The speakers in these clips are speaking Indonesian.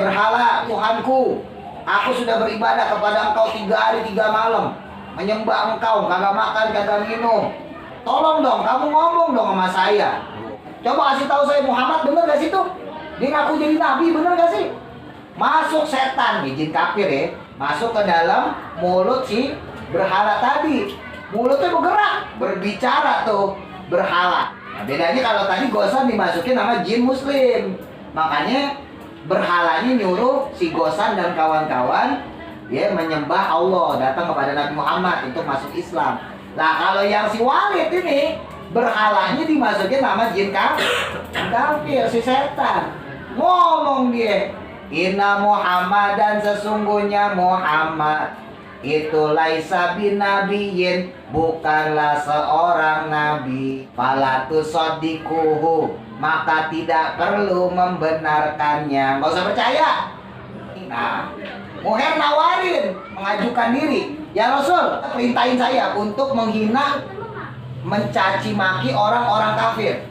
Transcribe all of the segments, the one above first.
Berhala Tuhanku, aku sudah beribadah kepada engkau 3 hari 3 malam, menyembah engkau, kagak makan kagak minum. Tolong dong kamu ngomong dong sama saya. Coba kasih tahu saya Muhammad bener gak sih tuh? Dia ngaku jadi nabi bener gak sih? Masuk setan, jin kafir ya, masuk ke dalam mulut si berhala tadi. Mulutnya bergerak, berbicara tuh berhala. Nah, bedanya kalau tadi Gosan dimasukin sama jin muslim. Makanya berhalanya nyuruh si Gosan dan kawan-kawan ya menyembah Allah, datang kepada Nabi Muhammad untuk masuk Islam. Nah kalau yang si Walid ini berhalanya dimasukin sama jin kafir, si setan. Ngomong dia, Inna Muhammad dan sesungguhnya Muhammad itu laisa bin nabiyyin, bukanlah seorang nabi. Falatu sodikuhu, maka tidak perlu membenarkannya. Gak usah percaya. Nah, Muher nawarin, mengajukan diri. Ya Rasul, perintahin saya untuk menghina, mencaci maki orang-orang kafir.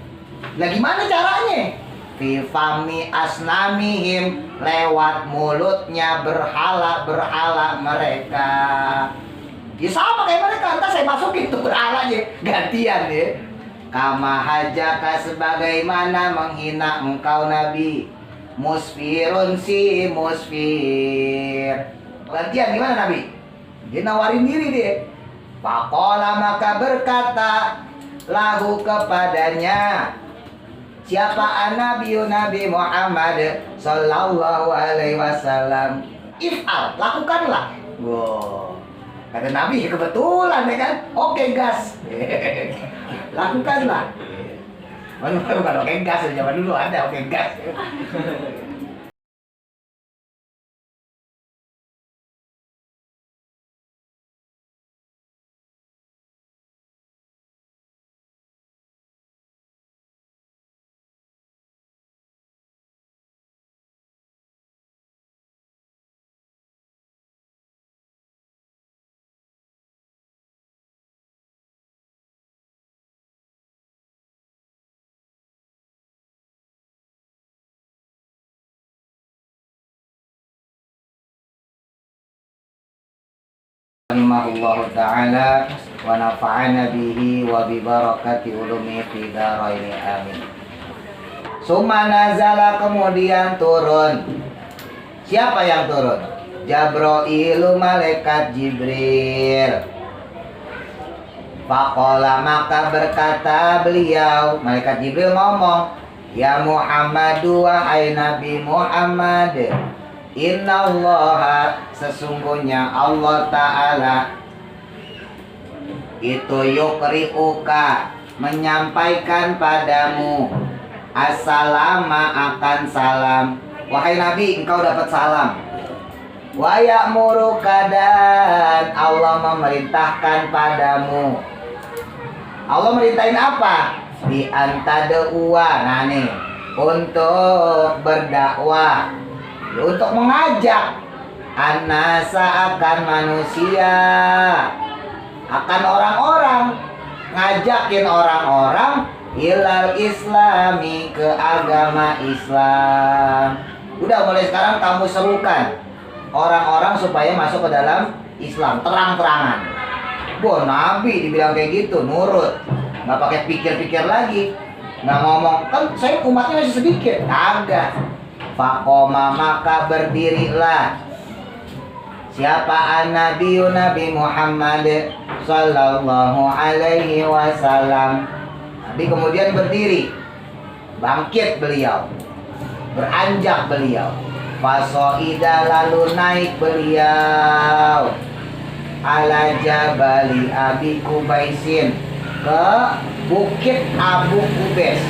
Lah gimana caranya? Fifami asnamihim, lewat mulutnya berhala-berhala mereka. Ya sama kayak mereka, entah saya masukin tuh berhalanya, gantian ya. Kama hajaka, sebagaimana menghina engkau Nabi. Musfirun si musfir. Gantian gimana Nabi? Dia nawarin diri dia. Faqala, maka berkata lahu kepadanya siapa Nabi Muhammad sallallahu alaihi wasallam, if'al, lakukanlah. Wow. Kata Nabi kebetulan ya kan? Oke gas. Lakukanlah. Bukan oke gas, zaman dulu ada oke gas. Rahimahullahu ta'ala wa nafa'ana bihi wa bi barakati ulumi fi dharain, amin. Summa nazala, kemudian turun. Siapa yang turun? Jabrailu, malaikat Jibril. Faqala, maka berkata beliau, malaikat Jibril ngomong, ya Muhammadu, wahai Nabi Muhammad, Inna Allah, sesungguhnya Allah Ta'ala itu yukri'uka, menyampaikan padamu assalama, akan salam. Wahai Nabi, engkau dapat salam. Wa ya'muruka, dan Allah memerintahkan padamu. Allah merintahin apa? Di antada'uwa, nah nih, untuk berdakwah, untuk mengajak an-nasa, akan manusia, akan orang-orang, ngajakin orang-orang ilal islami, ke agama Islam. Udah mulai sekarang kamu serukan orang-orang supaya masuk ke dalam Islam terang-terangan. Wah, Nabi dibilang kayak gitu, nurut, nggak pakai pikir-pikir lagi, nggak ngomong kan saya umatnya masih sedikit, kagak. Faqoma, maka berdirilah siapa an-nabi Muhammad sallallahu alaihi wasallam. Nabi kemudian berdiri, bangkit beliau, beranjak beliau. Fasoida, lalu naik beliau ala jabali Abi Kubaisin, ke bukit Abu Kubais,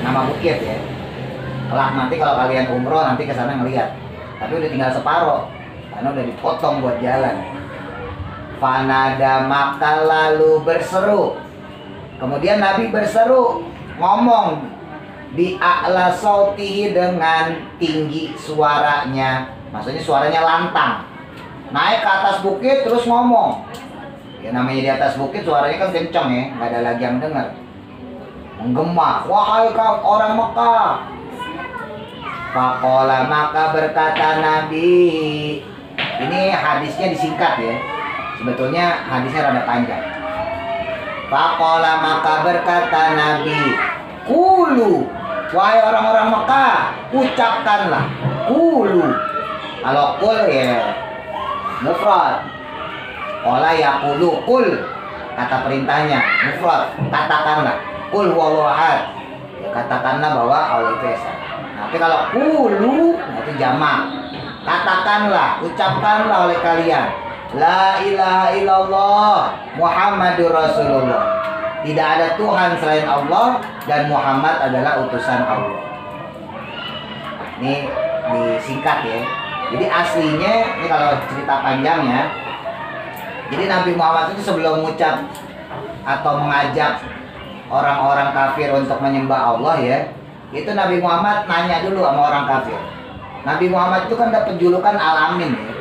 nama bukit ya. Kelak nanti kalau kalian umroh nanti ke sana ngeliat, tapi udah tinggal separoh karena udah dipotong buat jalan. Fanada, maka lalu berseru. Kemudian Nabi berseru, ngomong bi a'la sautihi, dengan tinggi suaranya, maksudnya suaranya lantang. Naik ke atas bukit terus ngomong. Ya namanya di atas bukit suaranya kan kenceng ya, nggak ada lagi yang dengar. Menggema, wahai orang Mekah, Faqala, maka berkata Nabi. Ini hadisnya disingkat ya. Sebetulnya hadisnya rada panjang. Faqala, maka berkata Nabi, Qulu, wahai orang-orang Mekah, ucapkanlah. Qulu. Kalau qul ya mufrad. Qala yaqulu, qul, kata perintahnya mufrad, katakanlah. Qul huwallahu ahad. Ya, katakanlah bahwa Allah itu esa. Tapi kalau qulu, nah itu jamak. Katakanlah, ucapkanlah oleh kalian, la ilaha illallah Muhammadur Rasulullah. Tidak ada Tuhan selain Allah dan Muhammad adalah utusan Allah. Ini disingkat ya. Jadi aslinya, ini kalau cerita panjangnya, jadi Nabi Muhammad itu sebelum mengucap atau mengajak orang-orang kafir untuk menyembah Allah ya, itu Nabi Muhammad nanya dulu sama orang kafir. Nabi Muhammad itu kan dapat julukan Al-Amin ya,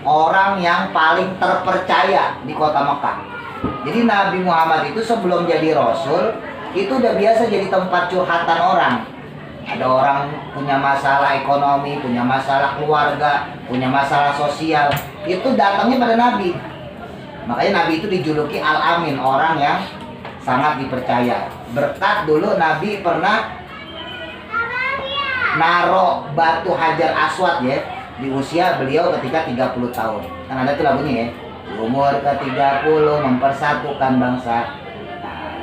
orang yang paling terpercaya di kota Mekah. Jadi Nabi Muhammad itu sebelum jadi Rasul itu udah biasa jadi tempat curhatan orang. Ada orang punya masalah ekonomi, punya masalah keluarga, punya masalah sosial, itu datangnya pada Nabi. Makanya Nabi itu dijuluki Al-Amin, orang yang sangat dipercaya. Berkat dulu Nabi pernah naro batu Hajar Aswad ya di usia beliau ketika 30 tahun. Kan ada tuh lagunya ya. Umur ke-30 mempersatukan bangsa. Nah,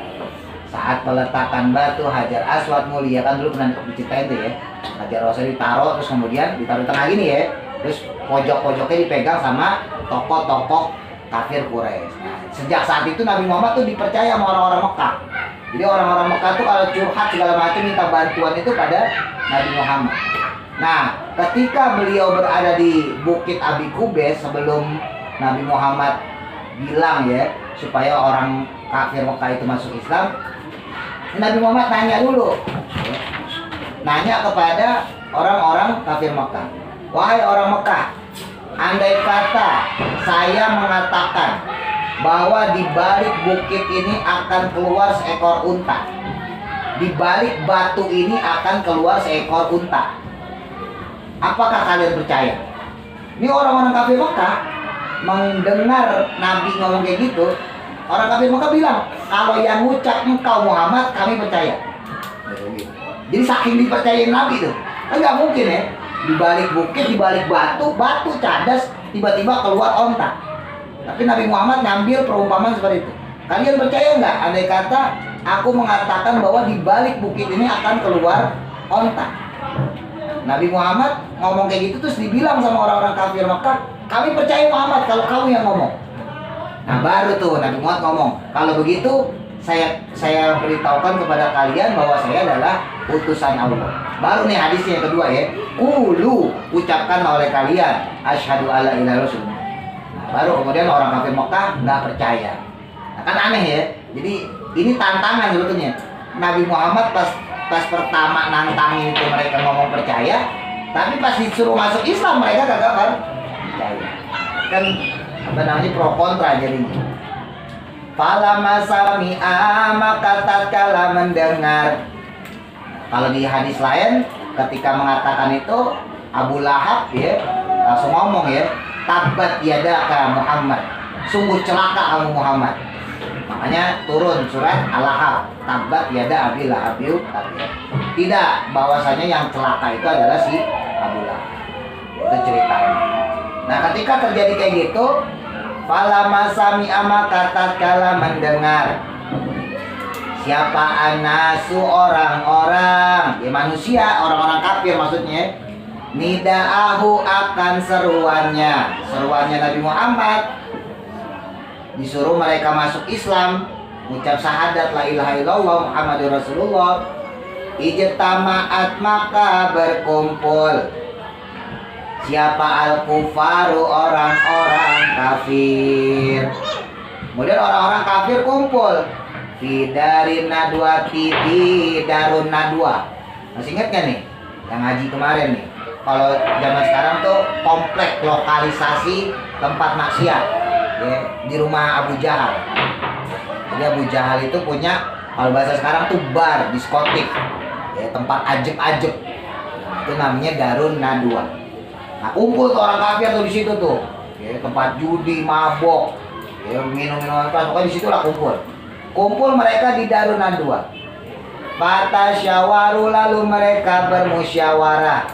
saat peletakan batu Hajar Aswad mulia, kan dulu pernah diceritain tuh ya. Hajar Aswad ditaruh, terus kemudian ditaruh di tengah gini ya. Terus pojok-pojoknya dipegang sama tokoh-tokoh kafir Quraisy. Nah, sejak saat itu Nabi Muhammad tuh dipercaya sama orang-orang Mekah. Jadi orang-orang Mekah tuh kalau curhat segala macam minta bantuan itu pada Nabi Muhammad. Nah, ketika beliau berada di Bukit Abi Qubais sebelum Nabi Muhammad bilang ya supaya orang kafir Mekah itu masuk Islam, Nabi Muhammad nanya dulu, nanya kepada orang-orang kafir Mekah, wahai orang Mekah, andai kata saya mengatakan bahwa di balik bukit ini akan keluar seekor unta, di balik batu ini akan keluar seekor unta, apakah kalian percaya? Ini orang-orang kafir Mekah mendengar Nabi ngomong kayak gitu. Orang kafir Mekah bilang, kalau yang ngucap engkau Muhammad, kami percaya. Jadi saking dipercayain Nabi tuh, kan nggak mungkin ya, di balik bukit, di balik batu cadas, tiba-tiba keluar onta. Tapi Nabi Muhammad ngambil perumpamaan seperti itu. Kalian percaya nggak? Andai kata aku mengatakan bahwa di balik bukit ini akan keluar onta. Nabi Muhammad ngomong kayak gitu terus dibilang sama orang-orang kafir Mekah, kami percaya Muhammad kalau kamu yang ngomong. Nah baru tuh Nabi Muhammad ngomong, kalau begitu saya beritahukan kepada kalian bahwa saya adalah utusan Allah. Baru nih hadisnya yang kedua ya, qulu, ucapkan oleh kalian asyhadu alla ilaha illallah. Baru kemudian orang kafir Mekah nggak percaya. Nah, kan aneh ya. Jadi ini tantangan sebetulnya. Nabi Muhammad pas pertama nantangin itu mereka ngomong percaya, tapi pas disuruh masuk Islam mereka kagak kan percaya. Kan apa namanya pro kontra jadinya. Fala masami'a, maka tatkala mendengar. Kalau di hadis lain ketika mengatakan itu Abu Lahab ya langsung ngomong ya, tabat yadaka Muhammad, sungguh celaka kamu Muhammad. Makanya turun surat Al-Lahab, tabat yada Abi Lahab. Tidak, bahwasanya yang celaka itu adalah si Abu Lahab. Itu ceritanya. Nah ketika terjadi kayak gitu, falama sami'a, maka tatkala mendengar. Siapa anasu, orang-orang, ya manusia, orang-orang kafir maksudnya, nida'ahu, akan seruannya Nabi Muhammad, disuruh mereka masuk Islam, ucap syahadat la ilaha illallah Muhammadur Rasulullah. Ijtama'at, maka berkumpul. Siapa al-kufaru, orang-orang kafir. Kemudian orang-orang kafir kumpul fi darin nadwati, di darun nadwa. Masih ingat kan nih yang ngaji kemarin nih? Kalau zaman sekarang tuh komplek lokalisasi tempat maksiat ya, di rumah Abu Jahal. Jadi Abu Jahal itu punya, kalau bahasa sekarang tuh bar, diskotik ya, tempat ajeb-ajeb. Nah, Itu namanya Darun Nadwa. Nah, kumpul tuh orang kafir tuh di situ tuh. Ya, tempat judi, mabok, ya, minum-minuman keras, pokoknya di situ lah kumpul. Kumpul mereka di Darun Nadwa. Fata syawaru, lalu mereka bermusyawarah.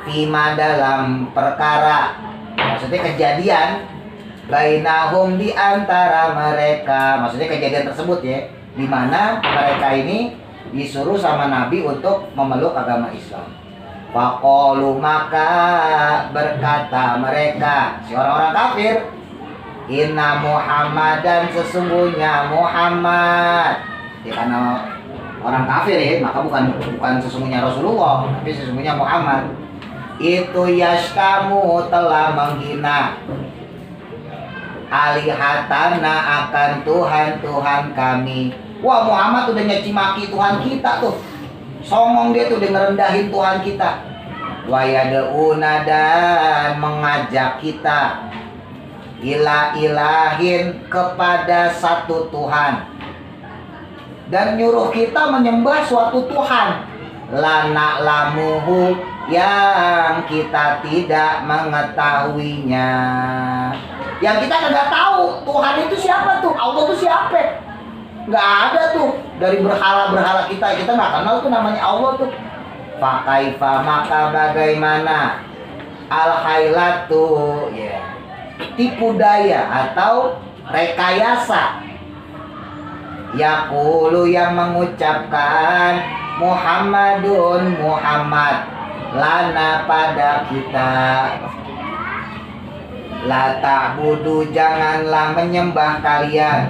Fima, dalam perkara, maksudnya kejadian. Bainahum, di antara mereka, maksudnya kejadian tersebut ya, di mana mereka ini disuruh sama Nabi untuk memeluk agama Islam. Faqalu, maka berkata mereka, si orang-orang kafir, inna Muhammadan, sesungguhnya Muhammad. Ya, karena orang kafir ya, maka bukan sesungguhnya Rasulullah, tapi sesungguhnya Muhammad. Itu yastamu, telah menghina alihatana, akan Tuhan-Tuhan kami. Wah, Muhammad udah nyaci maki Tuhan kita tuh. Songong dia tuh, udah ngerendahin Tuhan kita. Wa yad'una, dan mengajak kita ila ilahin, kepada satu Tuhan, dan nyuruh kita menyembah suatu Tuhan. Lana lamuhu, yang kita tidak mengetahuinya. Yang kita kagak tahu Tuhan itu siapa tuh, Allah tuh siapa. Nggak ada tuh dari berhala-berhala kita nggak kenal tuh namanya Allah tuh. Fakaifa, maka bagaimana, al-hailatu, ya, tipu daya atau rekayasa. Yaqulu, yang mengucapkan, Muhammadun, Muhammad, lana, pada kita. La ta'budu, janganlah menyembah kalian.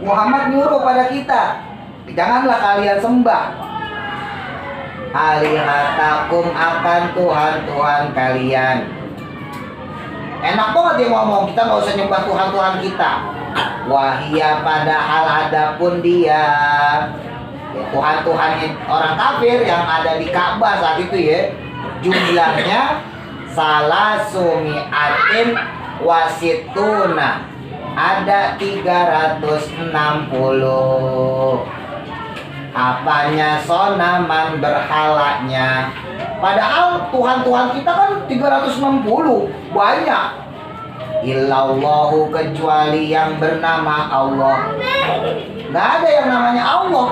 Muhammad nyuruh pada kita, janganlah kalian sembah alihatakum, akan Tuhan-Tuhan kalian. Enak banget dia ngomong, kita nggak usah nyembah Tuhan-Tuhan kita. Wahia, padahal adapun dia, ya, Tuhan-Tuhan orang kafir yang ada di Ka'bah saat itu ya, jumlahnya salah sumi'atin wasituna, ada 360. Apanya? Sonaman, berhalanya. Padahal Tuhan-Tuhan kita kan 360, banyak. Illallahu, kecuali yang bernama Allah. Nggak ada yang namanya Allah.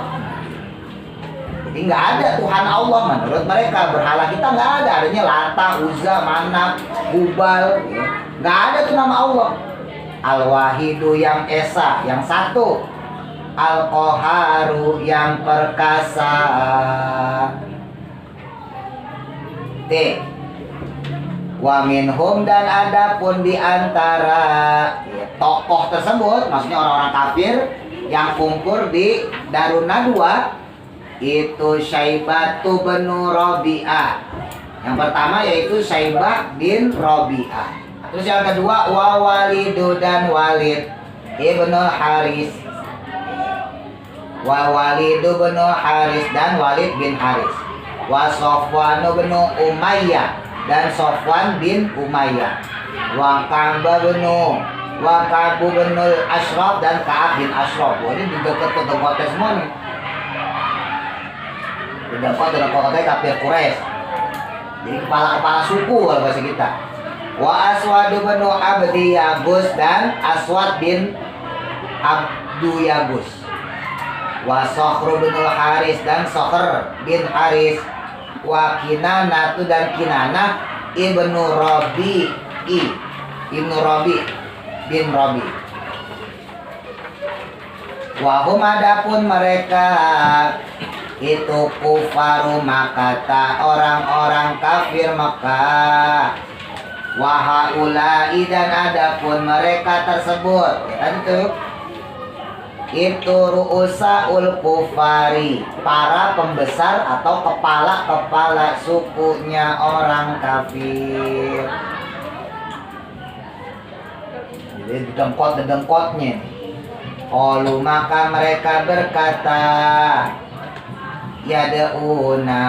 Jadi nggak ada Tuhan Allah menurut mereka. Berhala kita nggak ada, adanya Lata, Uzza, Manat, Hubal, ya. Nggak ada tuh nama Allah. Al-Wahidu, yang esa, yang satu. Al-Qaharu, yang perkasa. T. Wa minhum, dan adapun di antara, ya, tokoh tersebut, maksudnya orang-orang kafir yang kumpul di Darun Nadwa, itu Syaibatu bin Rabi'ah. Yang pertama yaitu Syaibah bin Rabi'ah. Terus yang kedua wa Walidu, dan Walid ibnul Haris. Wa Walidu bin Haris, dan Walid bin Haris. Wa Sofwan bin Umayyah, dan Sofwan bin Umayyah. Wa Ka'ab bin Ashraf, dan Ka'ab bin Ashraf. Wah, ini di dekat kota semua nih. Dalam kota kafir Quraisy. Jadi kepala-kepala suku kalau bahasa kita. Wa Aswad bin Abdi Yagus, dan Aswad bin Abdu Yagus. Wa Sokhr bin Haris, dan Sokhr bin Haris. Wa Kinanah, dan Kinanah ibnu Rabi bin Rabi. Wa hum, adapun mereka itu kufaru Makkah, orang-orang kafir Makkah. Wahaulai, dan adapun mereka tersebut, ya, itu ru'usaul kufari, para pembesar atau kepala-kepala sukunya orang kafir. Jadi dengkot-dengkotnya. Qalu, maka mereka berkata, yad'una,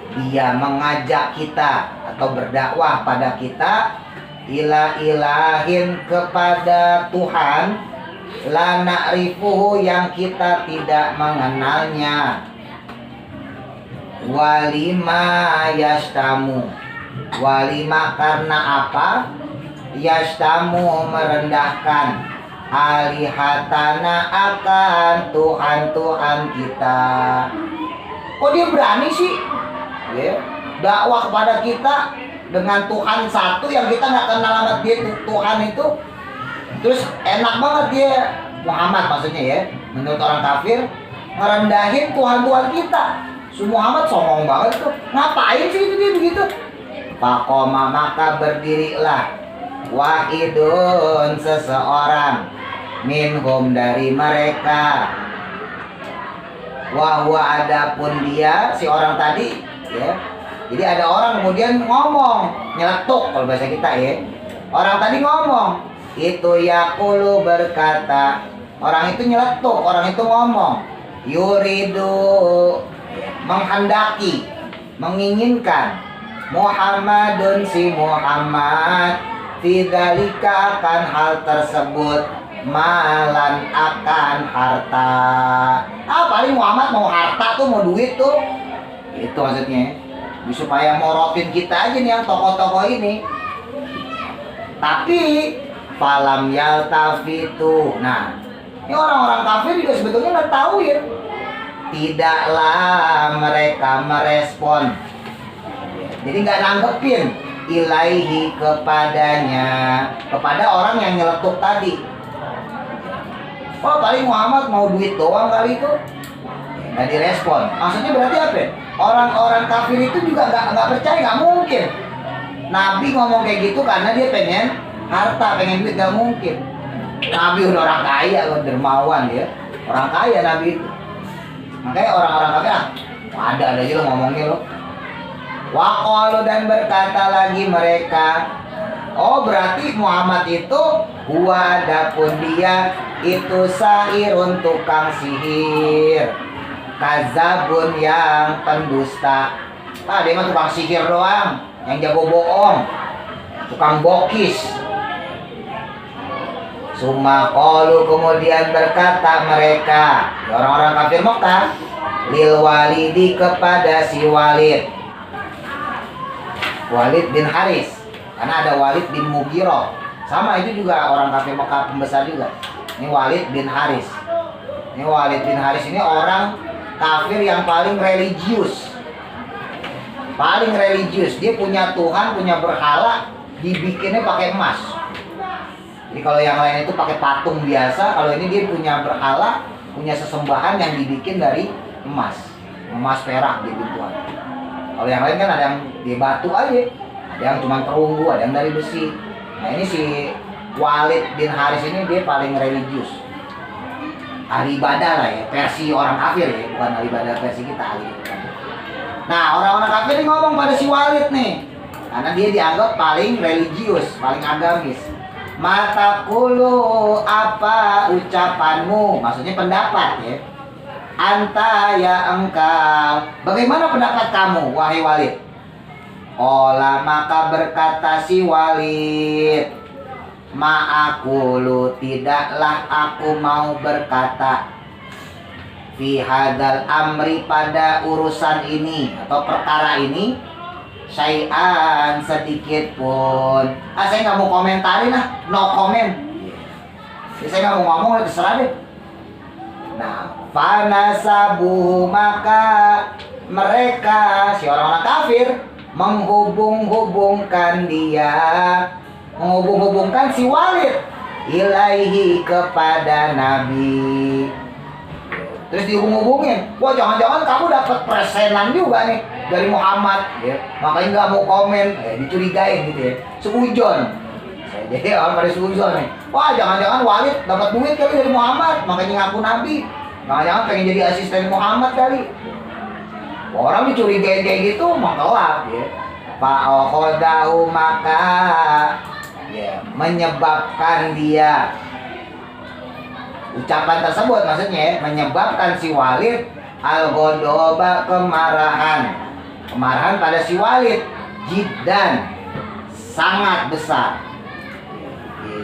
dia mengajak kita atau berdakwah pada kita, ila ilahin, kepada Tuhan, la na'rifuhu, yang kita tidak mengenalnya. walima yastamu. Walima karena apa? Yastamu merendahkan alihatana akan Tuhan-Tuhan kita. Kok dia berani sih? Ya, dakwah kepada kita dengan Tuhan satu yang kita nggak kenal amat dia Tuhan itu. Terus enak banget dia, Muhammad maksudnya ya, menurut orang kafir ngerendahin Tuhan-Tuhan kita. Muhammad songong banget tuh. Ngapain sih itu dia begitu? Faqoma maka berdirilah wahidun seseorang minhum dari mereka. Wahwa adapun dia si orang tadi ya. Jadi ada orang kemudian ngomong nyeletuk kalau bahasa kita ya. Orang tadi ngomong itu yaqulu berkata. Orang itu nyeletuk, orang itu ngomong yuridu menghendaki, menginginkan Muhammadun si Muhammad fidzalika akan hal tersebut malan akan harta. Paling Muhammad mau harta tuh, mau duit tuh. Itu maksudnya. Supaya morotin kita aja nih yang tokoh-tokoh ini. Tapi falam yaltafitu. Nah, ini orang-orang kafir juga sebetulnya nggak tahu ya. Tidaklah mereka merespon. Jadi nggak nanggepin ilaihi kepadanya, kepada orang yang nyeletuk tadi. Oh paling Muhammad mau duit doang kali itu. Nggak direspon. Maksudnya berarti apa? Orang-orang kafir itu juga nggak percaya, nggak mungkin. Nabi ngomong kayak gitu karena dia pengen harta, pengen duit, nggak mungkin. Nabi udah orang kaya, dermawan ya. Orang kaya Nabi itu. Makanya orang-orang kafir ada aja lo ngomongnya lo. Waqalu dan berkata lagi mereka, oh berarti Muhammad itu huwa adapun dia itu sairun tukang sihir, kazabun yang pendusta. Dia mah tukang sihir doang, yang jago bohong, tukang bokis. Summa qalu kemudian berkata mereka, orang-orang kafir Mekah, lil walidi kepada si Walid bin Haris, karena ada Walid bin Mughirah. Sama itu juga orang kafir Mekah pembesar juga. Ini Walid bin Haris. Ini Walid bin Haris ini orang kafir yang paling religius. Paling religius. Dia punya Tuhan, punya berhala, dibikinnya pakai emas. Jadi kalau yang lain itu pakai patung biasa, kalau ini dia punya berhala, punya sesembahan yang dibikin dari emas. Emas perak gitu Tuhan. Kalau yang lain kan ada yang di batu aja, ada yang cuma perunggu, ada yang dari besi. Nah ini si Walid bin Haris ini dia paling religius. Ahli ibadah lah ya, versi orang kafir ya, bukan ahli ibadah versi kita, ahli ibadah. Nah orang-orang kafir ini ngomong pada si Walid nih, karena dia dianggap paling religius, paling agamis. Matakulu apa ucapanmu, maksudnya pendapat ya. Anta ya engkau, bagaimana pendapat kamu wahai Walid? Ola maka berkata si Walid, ma'akulu tidaklah aku mau berkata fi hadal amri pada urusan ini atau perkara ini syai'an sedikit pun. Saya nggak mau komentarin no comment. Saya nggak mau ngomong, terserah deh. Nah, fanasabu maka mereka si orang-orang kafir menghubung-hubungkan dia, menghubung-hubungkan si Walid ilaihi kepada Nabi. Terus dihubung-hubungin, wah jangan-jangan kamu dapat presenan juga nih dari Muhammad ya. Makanya nggak mau komen, dicurigain gitu ya. Seujon. Jadi orang pada seujon nih. Wah jangan-jangan Walid dapat duit kali dari Muhammad, makanya ngaku Nabi. Jangan-jangan pengen jadi asisten Muhammad kali. Orang dicurigain kayak gitu, mengkelap ya. Fa'okhodahu maka ya, menyebabkan dia, ucapan tersebut maksudnya ya, menyebabkan si Walid al-ghodoba kemarahan. Kemarahan pada si Walid jiddan sangat besar.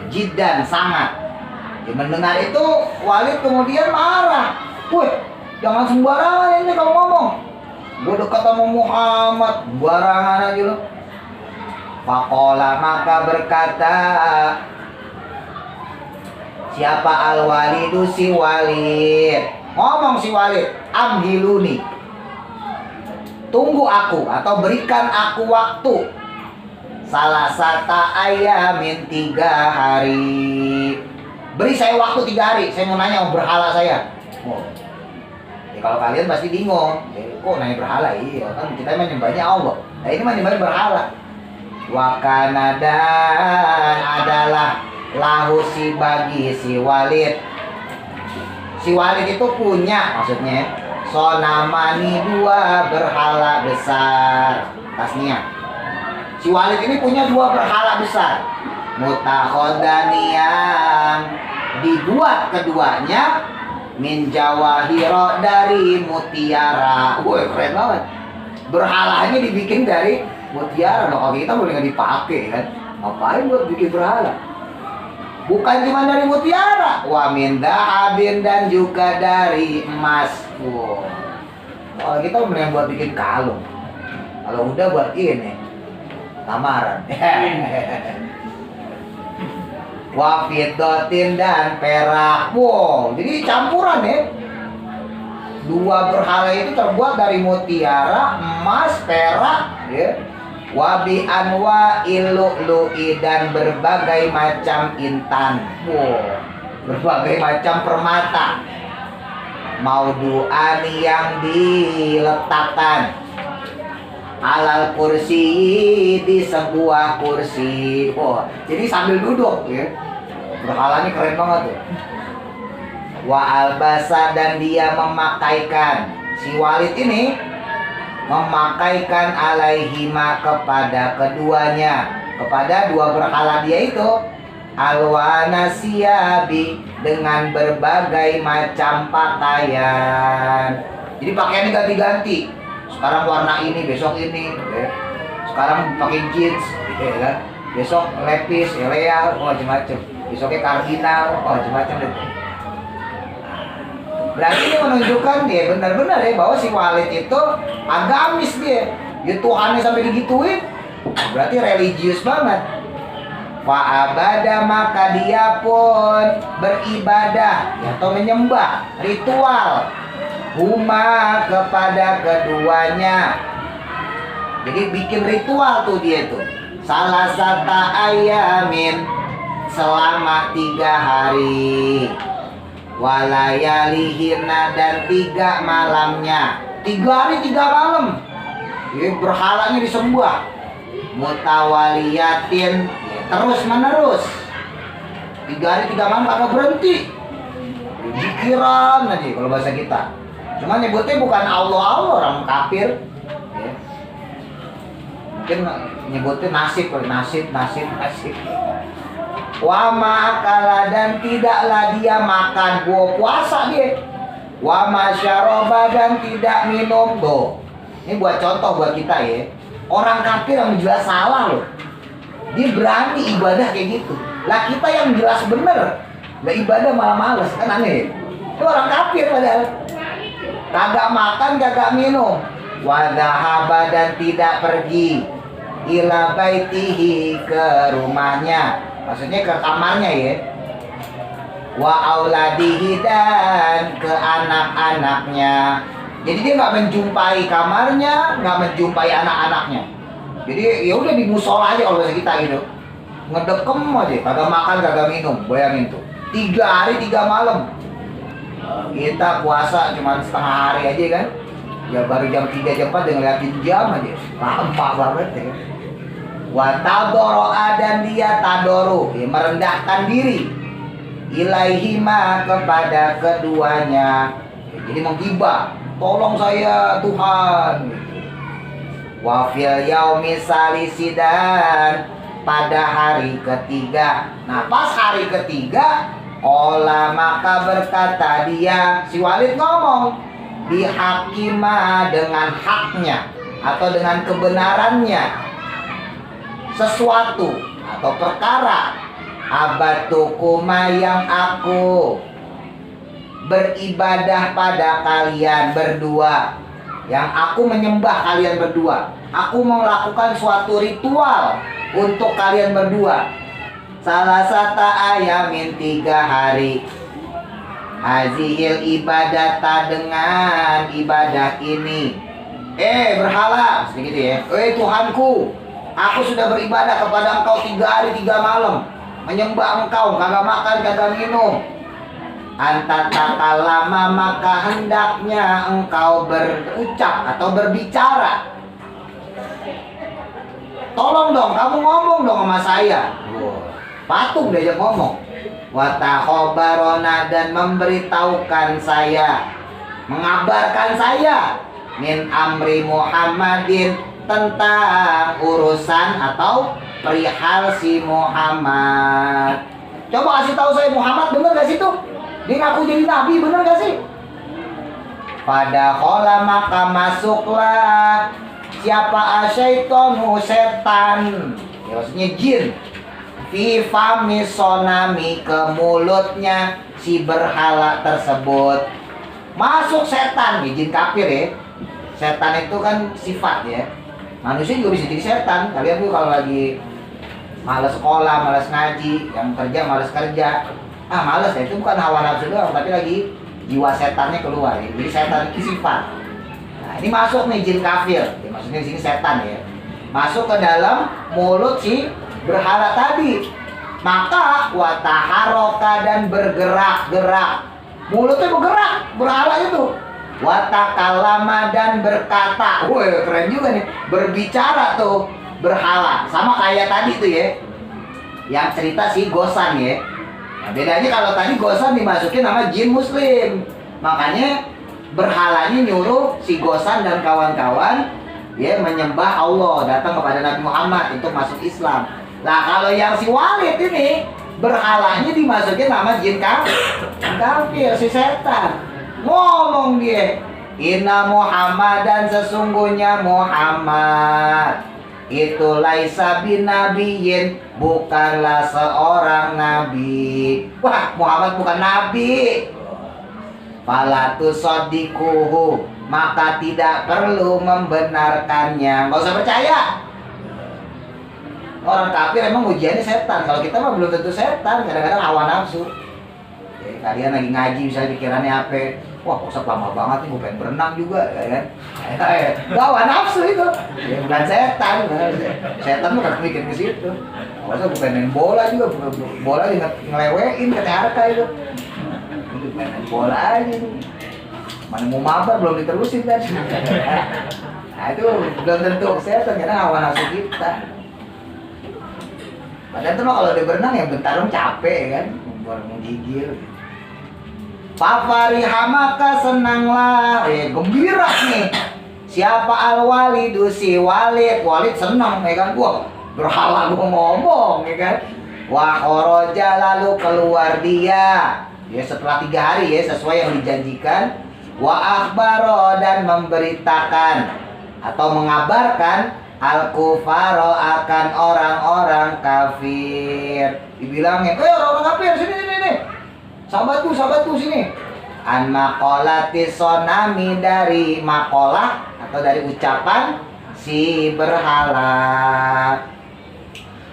Jiddan sangat. Mendengar itu Walid kemudian marah. Wih, jangan sembarangan ini kalau ngomong. Gue dekat sama Muhammad, barangan aja lo. Faqala, maka berkata siapa al-walidu, si Walid. Ngomong si Walid, amhiluni, tunggu aku atau berikan aku waktu salah sata ayamin 3 hari. Beri saya waktu 3 hari, saya mau nanya berhala saya. Ya, kalau kalian pasti bingung, kok nanya berhala? Iya kan kita menyembahnya Allah. Nah ini menyembahnya berhala. Wakanadan adalah lahu si bagi si Walid. Si Walid itu punya, maksudnya sonamani 2 berhala besar. Tasnya si Walid ini punya 2 berhala besar. Mutakhodani yang dibuat keduanya min jawahiro, dari mutiara. Woi keren banget. Berhalanya dibikin dari mutiara. Nah, kalau kita boleh nggak dipakai kan? Ngapain buat bikin berhala? Bukan cuma dari mutiara, wa min dahabin, dan juga dari emas. Wow. Kalau kita boleh buat bikin kalung. Kalau udah buat ini lamaran. Wafidotin, dan perak. Wow, jadi campuran ya. 2 berhala itu terbuat dari mutiara, emas, perak, ya. Wabi anwa ilu'lu'i, dan berbagai macam intan. Wow, berbagai macam permata. Maudu'ani, yang diletakkan alal kursi, di sebuah kursi. Oh, jadi sambil duduk ya. Berhalanya keren banget tuh. Wa albasa, dan dia memakaikan, si Walid ini memakaikan alaihima, kepada keduanya, kepada 2 berhala dia itu, alwana siyabi, dengan berbagai macam pakaian. Jadi pakaiannya ganti-ganti. Sekarang warna ini, besok ini, ya. Sekarang pakai jeans, ya kan? Besok lepis, eleal, macam-macam. Besoknya kardinal, macam-macam deh. Berarti ini menunjukkan dia benar-benar ya bahwa si Walid itu agamis dia. Ya Tuhannya sampai digituin, berarti religius banget. Fa'abada, maka dia pun beribadah atau menyembah, ritual huma, kepada keduanya. Jadi bikin ritual tuh dia tuh. Salah satu ayamin, selama 3 hari. Walayalihina, dan 3 malamnya. 3 hari 3 malam. Ini berhalanya disembah. Mutawaliyatin, terus menerus. 3 hari 3 malam kagak berhenti. Zikiran aja kalau bahasa kita. Cuma nyebutnya bukan Allah orang kafir. Ya. Mungkin nyebutnya nasib. Wa ma'akala, dan tidaklah dia makan, puasa dia. Wa masyaroba, dan tidak minum. Tuh, ini buat contoh buat kita ya. Orang kafir yang jelas salah loh, dia berani ibadah kayak gitu. Lah kita yang jelas bener, lah ibadah malah males, kan aneh. Itu orang kafir padahal. Kagak makan, kagak minum. Wa dhahaba, dan tidak pergi ila baitihi, ke rumahnya, maksudnya ke kamarnya ya. Wa auladihi, dan ke anak-anaknya. Jadi dia nggak menjumpai kamarnya, nggak menjumpai anak-anaknya. Jadi ya udah di musola aja kalau bahasa kita gitu. Ngedekem aja, kagak makan, kagak minum. Bayangin tuh, 3 hari 3 malam. Kita puasa cuma setengah hari aja kan. Ya baru jam 3 jam 4 udah ngeliatin jam aja. Lama banget ya. Wa tadoro'a, dan dia tadoru, ya, merendahkan diri. Ilaihima, kepada keduanya. Jadi menggibah, tolong saya Tuhan. Wa fil yaumi salisi, dan pada hari ketiga. Nah pas hari ketiga, ola, maka berkata dia, si Walid ngomong, bihakima, dengan haknya atau dengan kebenarannya, sesuatu atau perkara, abatukuma, yang aku beribadah pada kalian berdua. yang aku menyembah kalian berdua. Aku mau melakukan suatu ritual untuk kalian berdua. Salah satu ayamin 3 hari. Hazihil ibadata, dengan ibadah ini. Berhala, seperti gitu ya. Tuhanku, aku sudah beribadah kepada engkau 3 hari 3 malam. Menyembah engkau, kagak makan, kagak minum. Antatakallama, maka hendaknya engkau berucap atau berbicara. Tolong dong, kamu ngomong dong sama saya. Patung diajak ngomong. Watakhobarona, dan memberitahukan saya, mengabarkan saya, min amri Muhammadin, tentang urusan atau perihal si Muhammad. Coba kasih tahu saya, Muhammad bener gak sih tuh? Dia ngaku jadi nabi, bener gak sih? Pada khola, maka masuklah siapa asyaitonu, setan, ya maksudnya jin, fi fami sonami, ke mulutnya si berhala tersebut. Masuk setan, jin kafir ya. Setan itu kan sifat ya. Manusia juga bisa jadi setan. Kalian tuh kalau lagi malas sekolah, malas ngaji, yang kerja malas kerja, malas ya, itu bukan hawa nafsu doang, tapi lagi jiwa setannya keluar ya. Jadi setan itu sifat. Nah, ini masuk nih jin kafir ya, maksudnya di sini setan ya, masuk ke dalam mulut si berhala tadi. Maka wataharoka, dan bergerak-gerak, mulutnya bergerak berhala itu. Watakalama, dan berkata. Woi, keren juga nih, berbicara tuh berhala, sama kayak tadi tuh ya, yang cerita si Gosan ya. Nah, bedanya kalau tadi Gosan dimasukin nama jin muslim, makanya berhalanya nyuruh si Gosan dan kawan-kawan ya menyembah Allah, datang kepada Nabi Muhammad untuk masuk Islam. Nah, kalau yang si Walid ini berhalanya dimasukin nama jin kafir, si setan. Ngomong dia, inna Muhammad, dan sesungguhnya Muhammad itu laisa binabiyin, bukanlah seorang nabi. Wah, Muhammad bukan nabi. Fala tusaddiquhu, maka tidak perlu membenarkannya. Nggak usah percaya. Orang kafir emang ujiannya setan. Kalau kita mah belum tentu setan, kadang-kadang hawa nafsu. Jadi kalian lagi ngaji misalnya pikirannya apa? Wah, Ustaz lama banget nih, gue pengen berenang juga, ya kan? Hawa nafsu itu, ya bukan setan. Setan mah gak mikir ke situ. Masa gue pengen main bola juga, bola ngelewein ke TRK itu. Gue pengen main bola aja tuh. Mana mau mabar belum diterusin kan? Nah itu belum tentu setan, karena hawa nafsu kita. Padahal tuh kalau dia berenang ya bentar dong capek kan, mau gigil. Fafariha, maka senanglah, gembira nih siapa al-walidu, si Walid. Walid senang ya kan, wah berhala gua ngomong ya kan. Wa kharaja, lalu keluar dia ya setelah 3 hari ya, sesuai yang dijanjikan. Wa akhbaro, dan memberitakan atau mengabarkan al-kufaro, akan orang-orang kafir. Dibilangin, orang-orang kafir sini. Sahabatku sini. An maqolati sonami, dari makolah atau dari ucapan si berhala.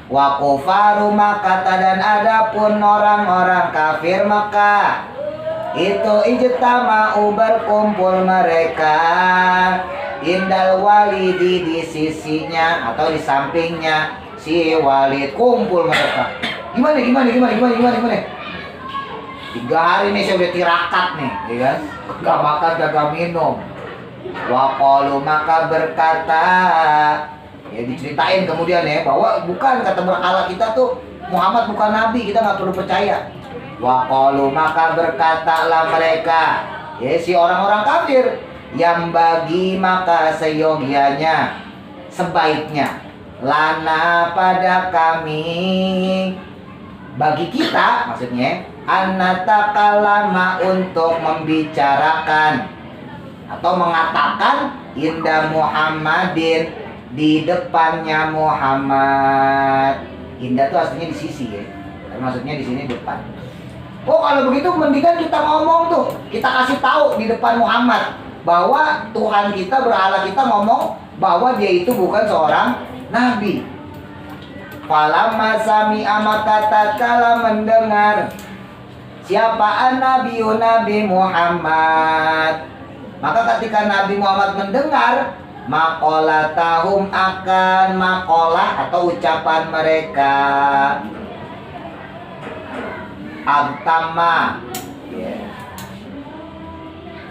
Wa kufaru Makkah, dan adapun orang-orang kafir Makkah itu ijtama'u, berkumpul mereka indal walidi, di sisinya atau di sampingnya si Walid, kumpul mereka. Gimana? 3 hari nih saya udah tirakat nih, ya kan? Gak makan, gak minum. Wa qalu, maka berkata, ya diceritain kemudian ya, bahwa bukan, kata berhala kita tuh, Muhammad bukan nabi, kita gak perlu percaya. Wa qalu, maka berkatalah mereka, ya si orang-orang kafir, yang bagi maka seyogianya, sebaiknya, lana pada kami, bagi kita maksudnya, anatakalama, untuk membicarakan atau mengatakan inda Muhammadin, di depannya Muhammad. Indah itu aslinya di sisi ya, tapi maksudnya di sini depan. Oh kalau begitu mendingan kita ngomong tuh, kita kasih tahu di depan Muhammad. bahwa Tuhan kita, berhala kita ngomong bahwa dia itu bukan seorang nabi. Falamma sami'a, maka tatkala mendengar siapa Nabi Muhammad, maka ketika Nabi Muhammad mendengar, maqalatahum, akan maqalah atau ucapan mereka, abtama,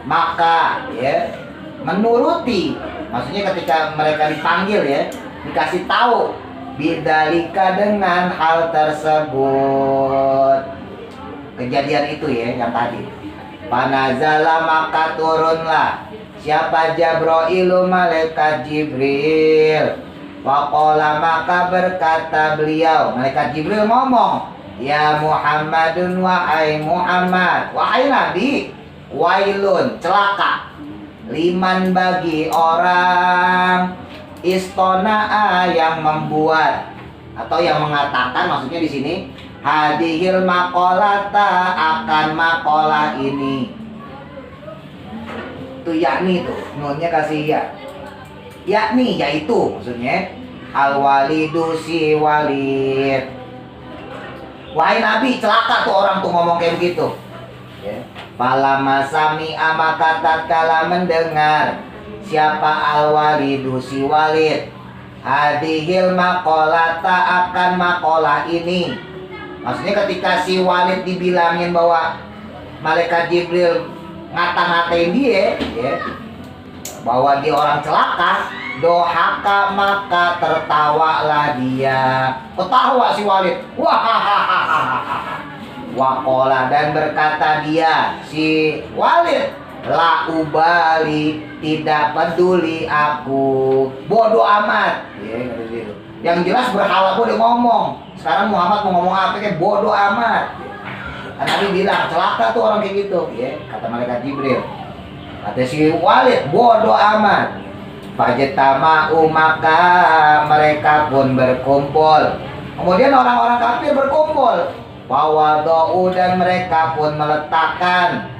maka menuruti, maksudnya ketika mereka dipanggil dikasih tahu, bidzalika, dengan hal tersebut, kejadian itu yang tadi. Panazala, maka turunlah siapa Jabrailu, malaikat Jibril. Waqala, maka berkata beliau, malaikat Jibril ngomong, ya Muhammadun, wahai Muhammad, wahai Nabi, wailun, celaka, liman, bagi orang, istona'a, yang membuat atau yang mengatakan, maksudnya di sini hadihil maqalata, akan maqalah ini. Itu yakni, itu nunnya kasih yakni, yaitu maksudnya al-walidu, si Walid. Wahai Nabi, celaka tuh orang tuh ngomong kayak begitu. Falamma sami'a, maka tatkala mendengar siapa al-walidu, si Walid, hadihil maqalata, akan maqalah ini. Maksudnya ketika si Walid dibilangin bahwa malaikat Jibril ngata-ngatain dia, bahwa dia orang celaka, dohaka, maka tertawalah dia. Ketawa si Walid, wahahaha. Waqala, dan berkata dia, si Walid, la ubali, tidak peduli aku, bodoh amat. Yang jelas berhala gue udah ngomong. Sekarang Muhammad mau ngomong apa, kayak bodoh amat. Nabi bilang celaka tuh orang kayak gitu, kata malaikat Jibril. Kata si Walid, bodoh amat. Fajtama'u, maka mereka pun berkumpul. Kemudian orang-orang kafir berkumpul. Wawadau, dan mereka pun meletakkan,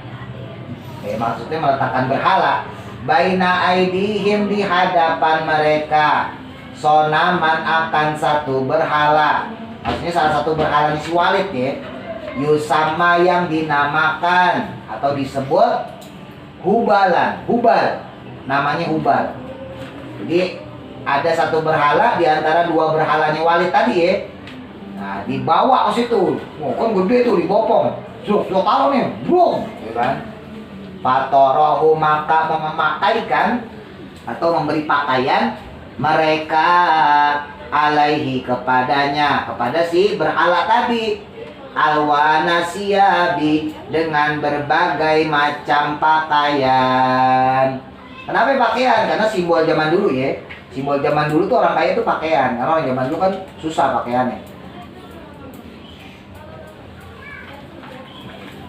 maksudnya meletakkan berhala, baina aidihim, di hadapan mereka, sonaman, akan satu berhala. Maksudnya salah satu berhala si Walid yusama, yang dinamakan atau disebut Hubalan, Hubal, namanya Hubal. Jadi ada satu berhala di antara dua berhalanya Walid tadi Nah, dibawa ke situ. Oh, kan gede tuh, dibopong. Suruh taruh nih, blong, kan? Fatorohu, maka memakaikan atau memberi pakaian mereka alaihi, kepadanya, kepada si berhala tadi, alwana siyabi, dengan berbagai macam pakaian. Kenapa pakaian? Karena simbol zaman dulu Simbol zaman dulu tuh orang kaya tuh pakaian. Karena orang zaman dulu kan susah pakaiannya.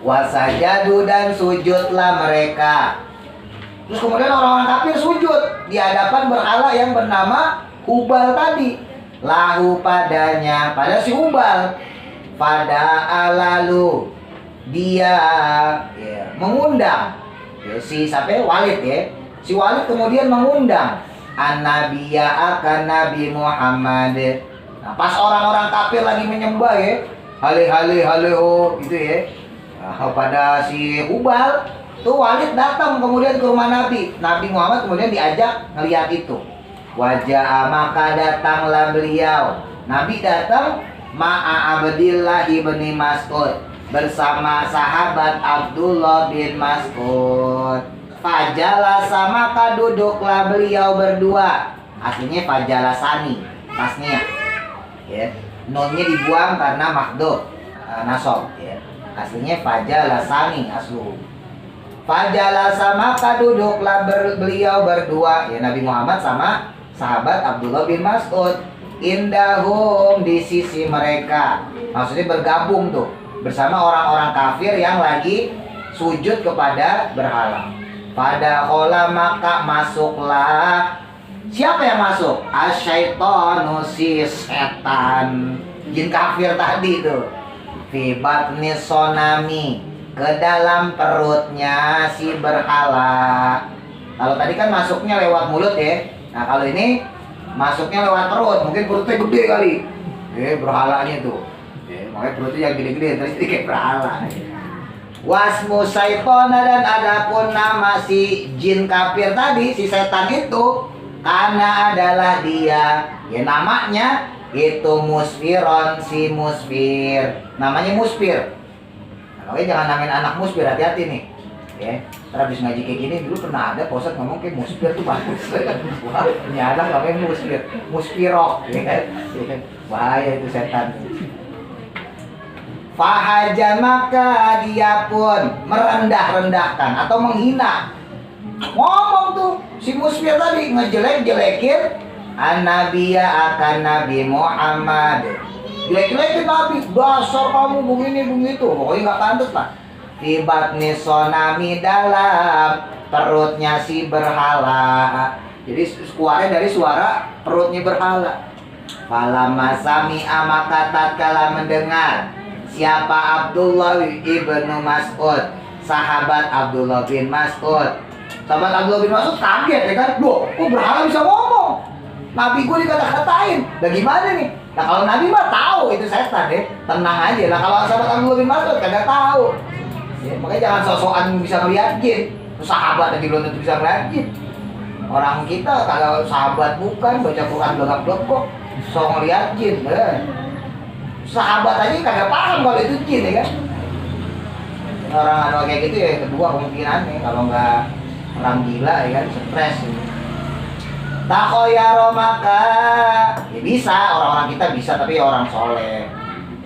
Wasajadu, dan sujudlah mereka. Terus kemudian orang-orang kafir sujud di hadapan berhala yang bernama Hubal tadi. Lahu, padanya, pada si Hubal. Pada alalu, dia mengundang si sampai Walid Si Walid kemudian mengundang an-nabiyya, akan Nabi Muhammad. Nah, pas orang-orang kafir lagi menyembah hale gitu Nah, pada si Hubal tuh Walid datang kemudian ke rumah Nabi Muhammad, kemudian diajak ngeliat itu. Wajah, maka datanglah beliau, Nabi datang ma'a Abdillah ibni Mas'ud, bersama sahabat Abdullah bin Mas'ud. Fajalasa, maka duduklah beliau berdua. Aslinya fajalasani, tasnya nunnya dibuang karena mahdhuf nasab Aslinya fajalasani aslu. Fajalasa, maka duduklah beliau berdua, Nabi Muhammad sama sahabat Abdullah bin Mas'ud, indahum, di sisi mereka. Maksudnya bergabung tuh bersama orang-orang kafir yang lagi sujud kepada berhala. Pada khola, maka masuklah. Siapa yang masuk? Asyaitonu, si setan, jin kafir tadi tuh. Fi batni sonami, ke dalam perutnya si berhala. Kalau tadi kan masuknya lewat mulut ya. Nah kalau ini masuknya lewat perut. Mungkin perutnya gede kali. Berhalanya tuh. Makanya perutnya yang gede-gede terus jadi kayak berhala. Wasmu syaitona, dan adapun nama si jin kafir tadi, si setan itu, karena adalah dia, ya namanya itu musfiron, si musfir. Namanya musfir. Nah, makanya jangan namain anak musfir, hati-hati nih. Ya, habis ngaji kayak gini dulu pernah ada Pak Ustadz ngomong kayak musfir tuh bagus. Wah, ini anak namanya musfir, musfirok, ya kan? Bahaya itu setan. Fahaja, maka dia pun merendah-rendahkan atau menghina. Ngomong tuh si musfir tadi, ngejelek-jelekin an-nabiya, akan Nabi Muhammad. Jelek-jelekin Nabi, dasar kamu begini begitu. Pokoknya nggak pantas lah. Tibatni sonami, dalam perutnya si berhala. Jadi keluarnya dari suara perutnya berhala. Falamma sami'a, maka tatkala mendengar siapa Abdullah ibnu Mas'ud, sahabat Abdullah bin Mas'ud. Sahabat Abdullah bin Mas'ud kaget ya kan, loh kok berhala bisa ngomong? Nabi gue dikata-katain, nah gimana nih? Nah kalau Nabi mah tahu itu setan deh, tenang aja. Nah kalau sahabat Abdullah bin Mas'ud kagak tahu. Ya, makanya jangan sok-sokan bisa ngeliat jin. Sahabat tadi belum tentu bisa ngeliat jin. Orang kita kalau sahabat bukan, baca Quran belak-belak sok ngeliat jin. Sahabat aja kagak paham kalau itu jin ya kan. Orang kayak gitu ya, kedua kemungkinannya kalau nggak orang gila ya kan, stres. Takhoyaro, maka ya bisa, orang-orang kita bisa, tapi ya orang soleh,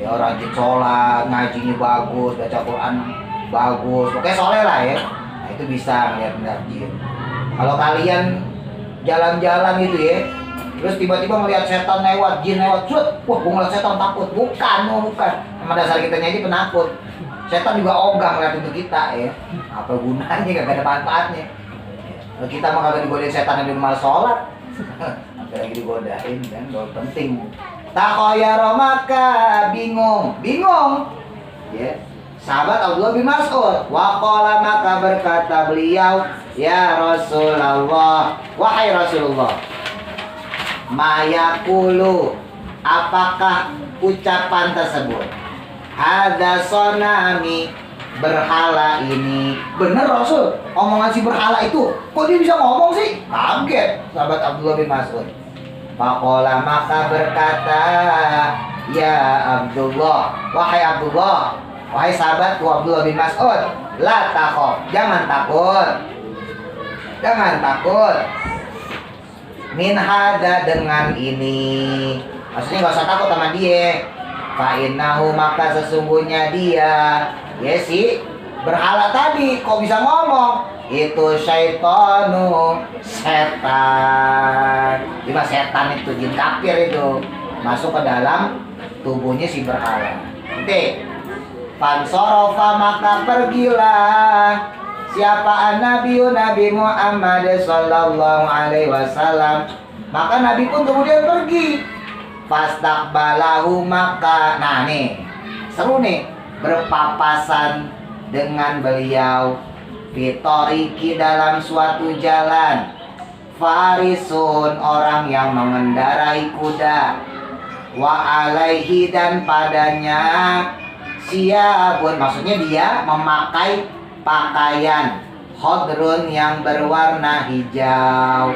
ya orang rajin sholat, ngajinya bagus, baca Quran bagus, pokoknya soleh lah ya. Nah itu bisa ngeliat jin. Kalau kalian jalan-jalan gitu ya, terus tiba-tiba melihat setan lewat, jin lewat, wah gue ngeliat setan takut. Bukan. Emang dasar kita aja penakut. Setan juga ogah ngeliat untuk kita ya. Apa gunanya, gak ada manfaatnya. Kalau kita mah kagak digodain setan yang di rumah sholat. Apalagi digodain kan, gak penting. Takhoyaro, maka bingung. Ya. Sahabat Abdullah bin Mas'ud, waqala, maka berkata beliau, ya Rasulullah, wahai Rasulullah, mayakulu, apakah ucapan tersebut? Hada sonami, berhala ini. Bener Rasul, omongan si berhala itu, kok dia bisa ngomong sih? Kaget sahabat Abdullah bin Mas'ud. Faqala, maka berkata, ya Abdullah, wahai Abdullah, wahai sahabatku Abdullah bin Mas'ud, la takhof, jangan takut min hada, dengan ini. Maksudnya gak usah takut sama dia. Fa innahu, maka sesungguhnya dia, ya si berhala tadi kok bisa ngomong, itu syaitanu, setan. Lima setan itu, jin kafir itu masuk ke dalam tubuhnya si berhala. Nanti fansorofa, maka pergilah siapa Nabi Muhammad sallallahu alaihi wasallam, maka Nabi pun kemudian pergi. Fastaqbalahu, maka nah nih seru nih, berpapasan dengan beliau, fitoriki, dalam suatu jalan, farisun, orang yang mengendarai kuda, wa alaihi, dan padanya siyabun, maksudnya dia memakai pakaian khodrun, yang berwarna hijau.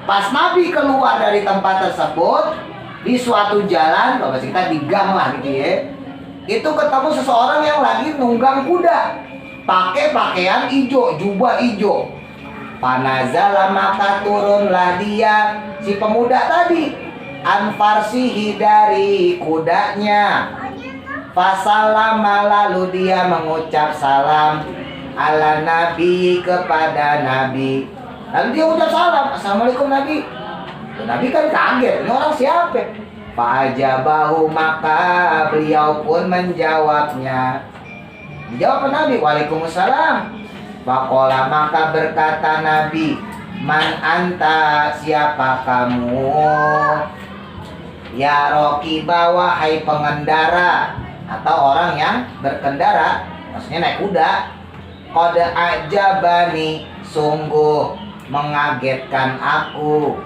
Pas Nabi keluar dari tempat tersebut, di suatu jalan, kalau kita di gang lah gitu ya, itu ketemu seseorang yang lagi nunggang kuda, pakai pakaian hijau, jubah hijau. Panazala, maka turunlah dia, si pemuda tadi, anfarsihi, dari kudanya. Fasalama, lalu dia mengucap salam, ala Nabi, kepada Nabi. Lalu dia ucap salam, assalamualaikum Nabi. Nabi kan kaget, ini orang siapa? Fa'ajabahu, maka beliau pun menjawabnya. Dijawab Nabi, waalaikumsalam. Faqala, maka berkata Nabi, man anta, siapa kamu? Ya rokiba, wahai pengendara, atau orang yang berkendara, maksudnya naik kuda. Qad ajabani, sungguh mengagetkan aku.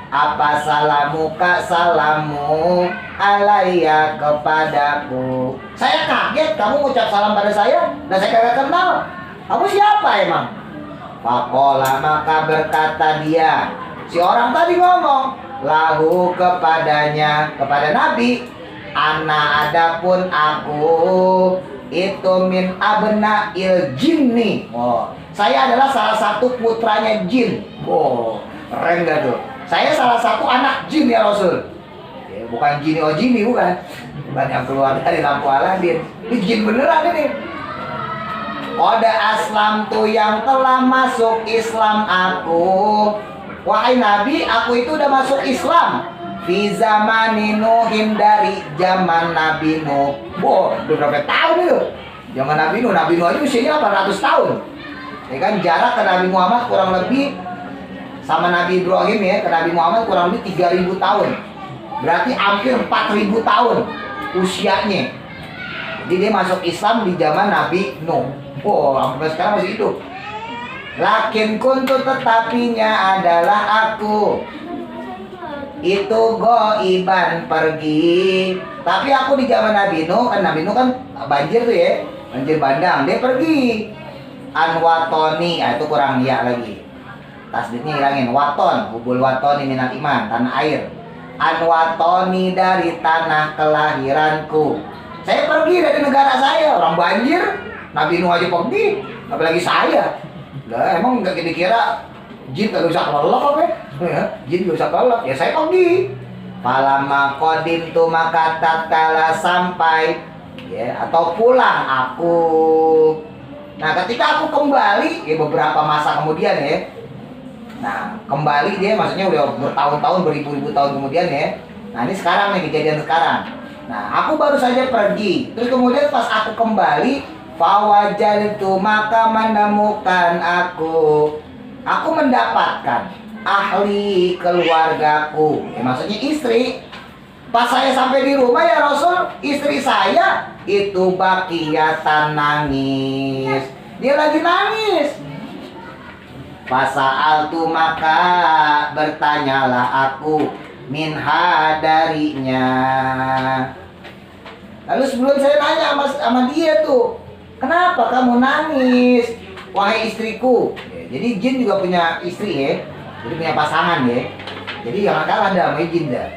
Apa salamuka salamu alaiya kepadaku. Saya kaget kamu ngucap salam pada saya dan saya kagak kenal. Kamu siapa emang? Faqala, maka berkata dia, si orang tadi ngomong, lahu kepadanya, kepada Nabi, ana adapun aku itu min abna'il jinni. Oh, saya adalah salah satu putranya jin. Oh, keren gak tuh? Saya salah satu anak jin ya Rasul. Ya, bukan jini oh jini, bukan. Bukan yang keluar dari lampu Aladin. Ini jin beneran ini. Qad aslam tuh yang telah masuk Islam aku. Wahai Nabi, aku itu udah masuk Islam. Fi zamani Nuhin, dari zaman Nabi Nuh. Wow, udah berapa tahun itu? Zaman Nabi Nuh aja usianya 800 tahun. Ya kan, jarak ke Nabi Muhammad kurang lebih sama Nabi Ibrahim ya, ke Nabi Muhammad kurang lebih 3000 tahun. Berarti hampir 4000 tahun usianya. Jadi dia masuk Islam di zaman Nabi Nuh. Oh, sampai sekarang masih hidup. Lakin kuntu, tetapinya adalah aku itu goiban, pergi. Tapi aku di zaman Nabi Nuh, kan Nabi Nuh kan banjir tuh ya, banjir bandang, dia pergi. Anwatoni, itu kurang ya lagi. Tasdidnya hilangin, waton, hubul watoni minal iman, tanah air. Anwatoni, dari tanah kelahiranku. Saya pergi dari negara saya, orang banjir. Nabi Nuh aja pergi, apalagi saya. Lah emang nggak dikira jin kagak bisa kelelep apa ya? Jin gak bisa kelelep, ya saya pergi. Falama kodim tu, maka tatkala sampai ya atau pulang aku. Nah ketika aku kembali ya beberapa masa kemudian ya. Nah kembali dia maksudnya udah bertahun-tahun, beribu-ribu tahun kemudian ya. Nah ini sekarang nih, kejadian sekarang. Nah aku baru saja pergi, terus kemudian pas aku kembali, fawajadtu, maka menemukan aku mendapatkan ahli keluargaku, ya maksudnya istri. Pas saya sampai di rumah ya Rasul, istri saya itu bakiyatan, nangis. Dia lagi nangis. Fasa'al tu, maka bertanyalah aku minha, darinya. Lalu sebelum saya nanya sama dia tuh, kenapa kamu nangis, wahai istriku? Ya, jadi jin juga punya istri ya, jadi punya pasangan ya. Jadi jangan kalah dah sama jin dah.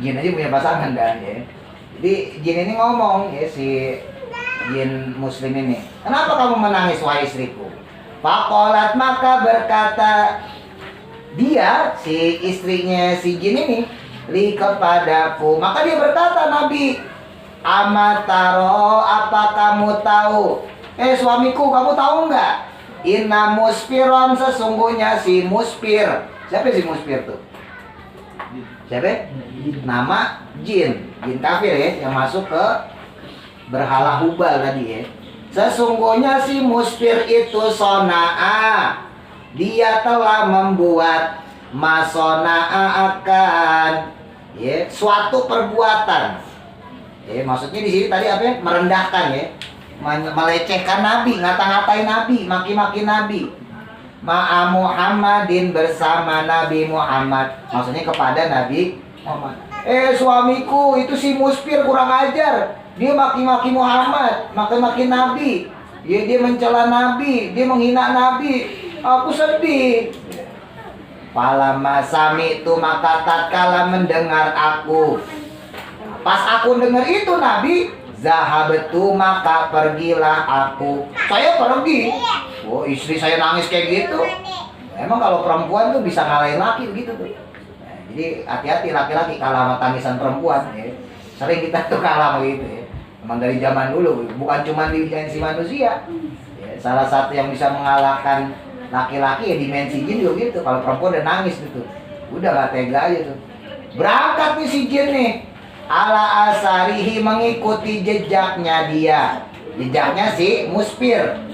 Jin aja punya pasangan dah ya. Jadi jin ini ngomong ya, si jin muslim ini, kenapa kamu menangis wahai istriku? Faqalat, maka berkata dia, si istrinya si jin ini, li kepadaku, maka dia berkata, Nabi, amataro, apa kamu tahu? Suamiku, kamu tahu nggak? Inna muspiron, sesungguhnya si muspir. Siapa si muspir tuh? Siapa? Nama jin kafir ya, yang masuk ke berhala Hubal tadi ya. Sesungguhnya si muspir itu sona'a, dia telah membuat masona'a akan ya suatu perbuatan. Ya, maksudnya di sini tadi apa ya? Merendahkan ya, melecehkan Nabi, ngata-ngatain Nabi, maki-maki Nabi. Ma'a Muhammadin, bersama Nabi Muhammad, maksudnya kepada Nabi Muhammad. Suamiku itu si muspir kurang ajar. Dia maki-maki Muhammad, maki-maki Nabi. Dia mencela Nabi, dia menghina Nabi. Aku sedih. Falamma sami'tu, maka tatkala mendengar aku. Pas aku dengar itu Nabi, zahabtu, maka pergilah aku. Saya pergi. Oh, istri saya nangis kayak gitu. Emang kalau perempuan tuh bisa ngalahin laki begitu tuh. Nah, jadi hati-hati laki-laki kalah sama tangisan perempuan ya. Sering kita tuh kalah begitu ya. Emang dari zaman dulu, bukan cuma di dimensi manusia ya, salah satu yang bisa mengalahkan laki-laki ya dimensi jin juga gitu. Kalau perempuan udah nangis gitu, udah gak tega aja tuh. Berangkat nih si jin nih, ala asarihi, mengikuti jejaknya dia, jejaknya si muspir.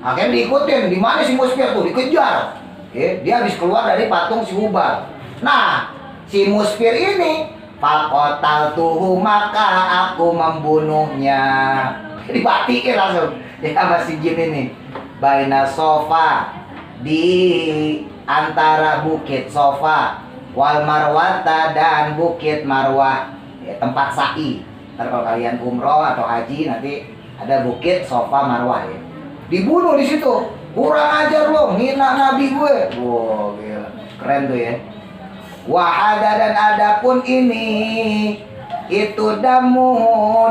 Akhirnya diikutin, di mana si muspir tuh, dikejar ya, dia habis keluar dari patung si Hubal. Nah si muspir ini, fakotal tuhu, maka aku membunuhnya. Dibatiin langsung ya sama si jin ini. Baina sofa, di antara Bukit Sofa wal Marwata dan Bukit Marwah, ya, tempat sa'i. Ntar kalau kalian umroh atau haji nanti ada Bukit Sofa Marwah, ya. Dibunuh di situ. Kurang ajar lo, hina nabi gue. Wow, gila. Keren tuh ya. Wahada dan adapun ini itu damu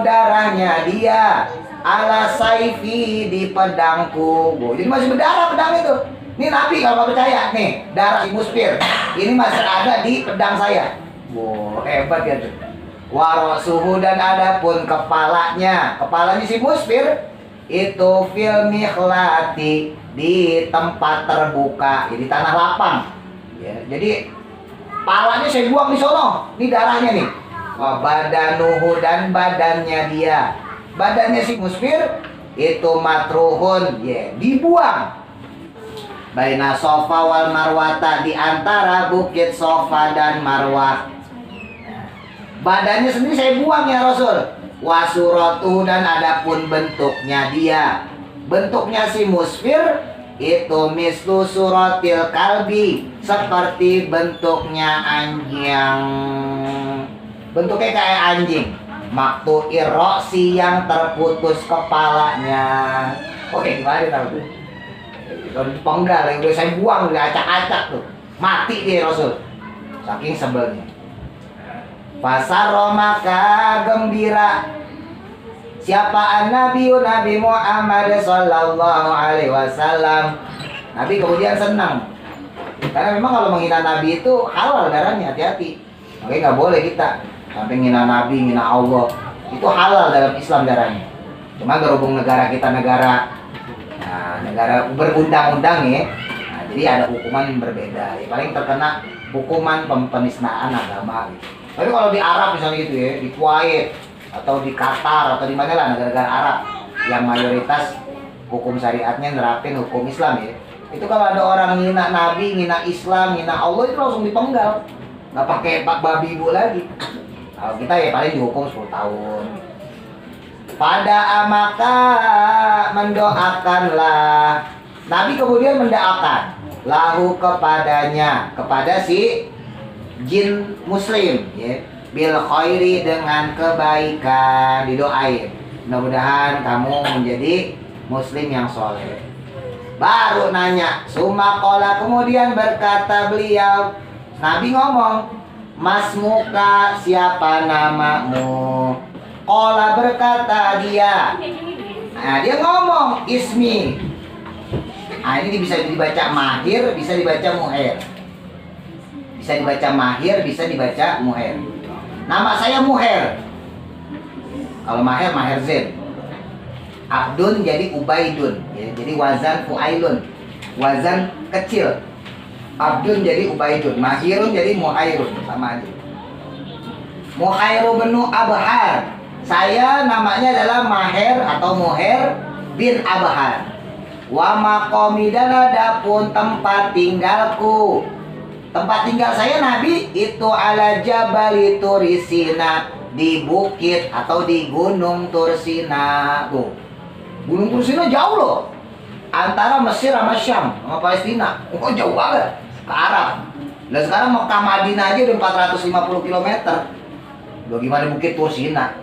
darahnya dia ala saifi di pedangku. Wow, jadi masih berdarah pedang itu. Ini nabi kalau nggak percaya nih, darah si Musfir ini masih ada di pedang saya. Wow, hebat ya tuh. Warosuhu dan adapun kepalanya si Musfir itu fil mikhlati di tempat terbuka, di tanah lapang, ya. Jadi palanya saya buang di sono, ini darahnya nih. Wa badanuhu dan badannya dia, badannya si Musfir itu matruhun, ya, dibuang. Baina Sofa wal Marwata, di antara Bukit Sofa dan Marwah. Badannya sendiri saya buang ya Rasul. Wasuratu dan adapun bentuknya dia, bentuknya si Musfir itu mislu suratil kalbi, seperti bentuknya anjing, bentuknya kayak anjing. Maktu iroksi yang terputus kepalanya. Oke, gimana tahu tuh? Kalau dipenggal, yang udah saya buang, udah acak-acak tuh, mati dia Rasul, saking sebelnya. Fasaro maka gembira siapa Nabi Muhammad sallallahu alaihi wasallam. Nabi kemudian senang, karena memang kalau menghina Nabi itu halal darahnya, hati-hati. Makanya nggak boleh kita sampai menghina Nabi, menghina Allah, itu halal dalam Islam darahnya. Cuma berhubung negara kita negara berundang-undang ya, nah, jadi ada hukuman yang berbeda. Ya, paling terkena hukuman penistaan agama gitu. Tapi kalau di Arab misalnya gitu ya, di Kuwait atau di Qatar atau di mana lah negara-negara Arab yang mayoritas hukum syariatnya nerapin hukum Islam ya, itu kalau ada orang ngina Nabi, ngina Islam, ngina Allah, itu langsung dipenggal, nggak pakai babi ibu lagi. Kalau kita ya paling dihukum 10 tahun. Pada amaka mendoakanlah Nabi, kemudian mendoakan lahu kepadanya, kepada si jin muslim ya, bil khairi dengan kebaikan, didoain mudah-mudahan kamu menjadi muslim yang soleh. Baru nanya sumakola, kemudian berkata beliau, Nabi ngomong, mas muka siapa namamu? Kola berkata dia, nah dia ngomong ismi. Nah ini bisa dibaca mahir, bisa dibaca muher. Bisa dibaca mahir, bisa dibaca muher. Nama saya Muher. Kalau mahir, mahir Z. Abdun jadi Ubaidun, ya, jadi wazan fuailun, wazan kecil. Abdun jadi Ubaidun, mahirun jadi muhairun, sama aja. Muhairu benu Abhar. Saya namanya adalah Maher atau Muher bin Abhar. Wa maqami, dan adapun tempat tinggalku, tempat tinggal saya Nabi itu ala Jabal Tursina, di bukit atau di Gunung Tursina. Tuh, Gunung Tursina jauh loh, antara Mesir sama Syam sama Palestina. Oh, jauh banget ke Arab. Dan sekarang Mekah Madinah aja udah 450 km. Bagaimana bukit Tursina?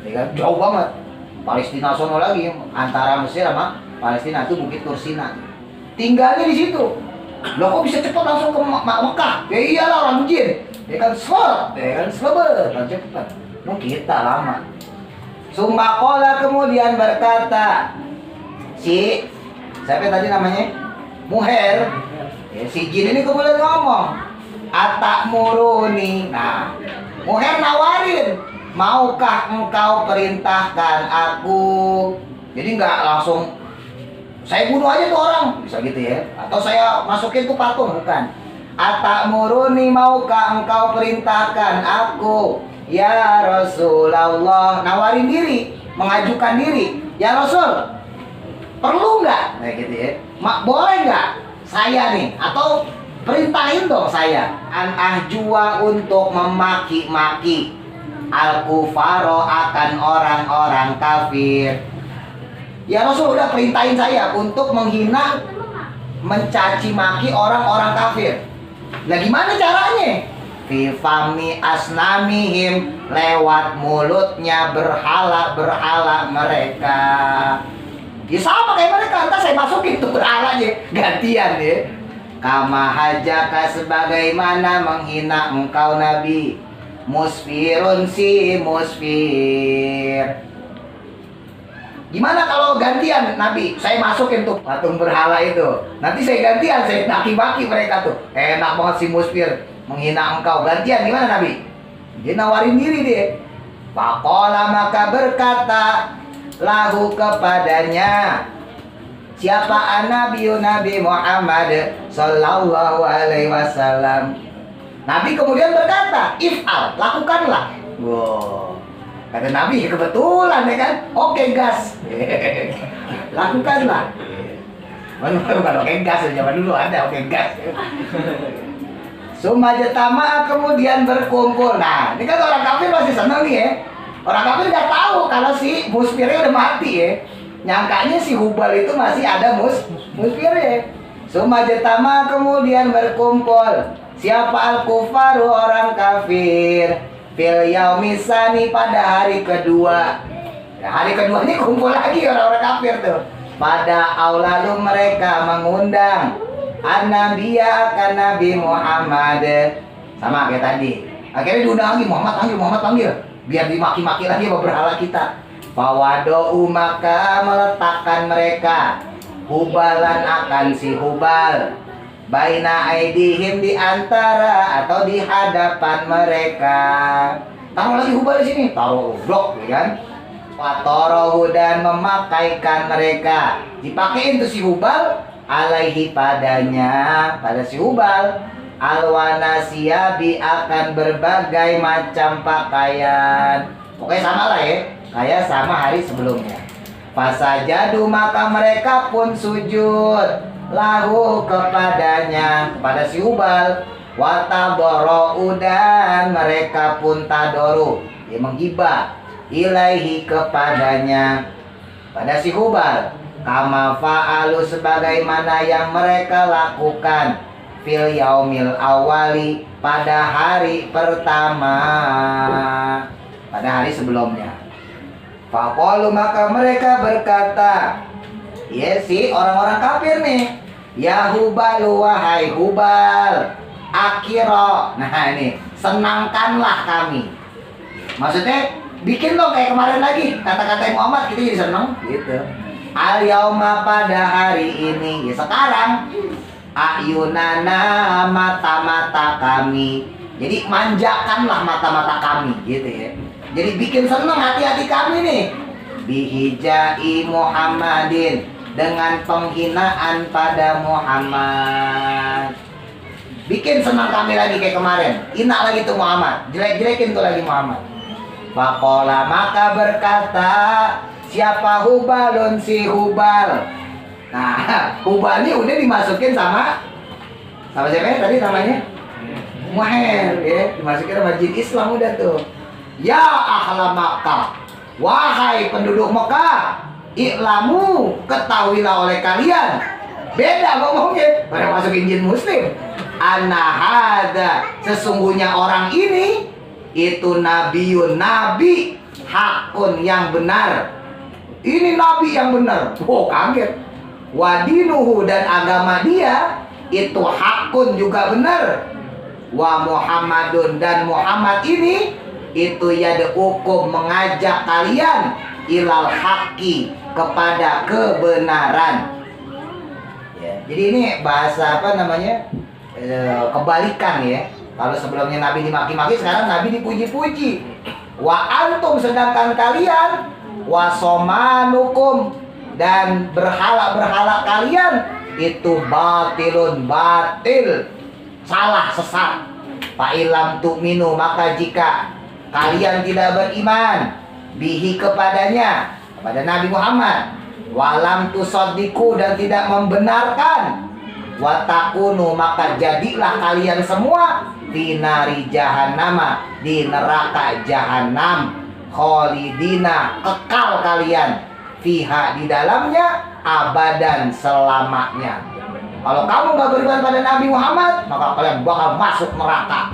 Ya kan? Jauh banget. Palestina sono lagi, antara Mesir sama Palestina itu bukit Tursina. Tinggalnya di situ. Loh kok bisa cepat langsung ke Mekah? Ya iyalah orang jin. Ya kan selebet, kan cepat. Mau kita lama. Sumbakola kemudian berkata si siapa tadi namanya? Muher. Ya, si jin ini kemudian ngomong, atak muruni. Nah, Muher nawarin, maukah engkau perintahkan aku? Jadi nggak langsung saya bunuh aja tuh orang, bisa gitu ya. Atau saya masukin tuh patung, bukan. Atak muruni, maukah engkau perintahkan aku? Ya Rasulullah, nawarin diri, mengajukan diri. Ya Rasul, perlu nggak? Kayak gitu ya. Boleh nggak saya nih? Atau perintahin dong saya. An ahjua, untuk memaki-maki al-kufaro, akan orang-orang kafir. Ya Rasul udah perintahin saya untuk menghina mencaci maki orang-orang kafir. Lah gimana caranya? Fi fami asnamihim, lewat mulutnya berhala-berhala mereka. Ya sama kayak mereka, entar saya masukin tuh berhalanya gantian ya. Kama hajaka, sebagaimana menghina engkau Nabi. Musfirun si musfir. Gimana kalau gantian Nabi? Saya masukin tuh patung berhala itu. Nanti saya gantian, saya maki-maki mereka tuh. Enak banget si musfir menghina engkau. Gantian gimana Nabi? Dia nawarin diri dia. Faqala, maka berkata lahu kepadanya siapa Nabi Muhammad sallallahu alaihi wasallam. Nabi kemudian berkata, if'al, lakukanlah. Wow. Kata Nabi, kebetulan ya kan? Oke gas. Lakukanlah. Bukan oke gas, zaman dulu ada oke gas. Sumajatama, kemudian berkumpul. Nah, ini kan orang kafir masih seneng nih ya. Orang kafir nggak tahu kalau si musfirnya udah mati ya. Nyangkanya si Hubal itu masih ada musfirnya. Sumajatama, kemudian berkumpul. Siapa al-kufaru, orang kafir. Fil yaumisani, pada hari kedua. Nah, hari kedua ini kumpul lagi orang-orang kafir tuh. Pada aulalu mereka mengundang an-nabiya, akan Nabi Muhammad. Sama kayak tadi. Akhirnya diundang lagi, Muhammad panggil. Biar dimaki-maki lagi sama berhala kita. Fawado'u, maka meletakkan mereka Hubalan, akan si Hubal. Baina aidihim, di antara atau di hadapan mereka. Taruh lagi Hubal di sini, taruh blok ya kan. Fatorohu, dan memakaikan mereka. Dipakein tuh si Hubal alaihi, padanya, pada si Hubal, alwana siyabi, akan berbagai macam pakaian. Pokoknya sama lah ya, kayak sama hari sebelumnya. Fasajadu, maka mereka pun sujud lahu, kepadanya, kepada si Hubal. Wataboro'u, dan mereka pun tadoru, dia menggibah, ilaihi, kepadanya, pada si Hubal. Kama fa'alu, sebagaimana yang mereka lakukan fil yaumil awali, pada hari pertama, pada hari sebelumnya. Faqalu, maka mereka berkata, ya si orang-orang kafir nih, ya Hubal, wahai Hubal, akhiro, nah ini, senangkanlah kami. Maksudnya bikin dong kayak kemarin lagi, kata-kata Muhammad kita jadi seneng gitu. Al yauma, pada hari ini, ya sekarang, ayunana, mata-mata kami. Jadi manjakanlah mata-mata kami gitu ya. Jadi bikin seneng hati-hati kami nih. Bihijai Muhammadin, dengan penghinaan pada Muhammad. Bikin senang kami lagi kayak kemarin. Ina lagi tuh Muhammad, jelek-jelekin tuh lagi Muhammad. Faqala, maka berkata siapa Hubalun, si Hubal. Nah, Hubal ini udah dimasukin sama siapa ya tadi namanya? Muher ya, dimasukin sama jin Islam udah tuh. Ya ahla Makkah, wahai penduduk Mekah, iklamu, ketahuilah oleh kalian. Beda ngomongnya, pada masukin jin muslim. Anahada, sesungguhnya orang ini itu nabiun, nabi, hakun, yang benar. Ini nabi yang benar. Oh kaget. Wadinuhu, dan agama dia itu hakun, juga benar. Wa Muhammadun, dan Muhammad ini itu yad'ukum, mengajak kalian ilal haqqi, kepada kebenaran. Ya, jadi ini bahasa apa namanya? Kebalikan ya. Kalau sebelumnya Nabi dimaki-maki, sekarang Nabi dipuji-puji. Wa antum, sedangkan kalian, wasomanukum, dan berhala-berhala kalian itu batilun, batil, salah, sesat. Fa'ilam tu'minu, maka jika kalian tidak beriman bihi, kepadanya, kepada Nabi Muhammad, walam tusaddiqu, dan tidak membenarkan, watakunu, maka jadilah kalian semua finari jahannama, di neraka jahanam, kholidina, kekal kalian, fiha, di dalamnya, abadan, selamanya. Kalau kamu nggak beriman pada Nabi Muhammad, maka kalian bakal masuk neraka.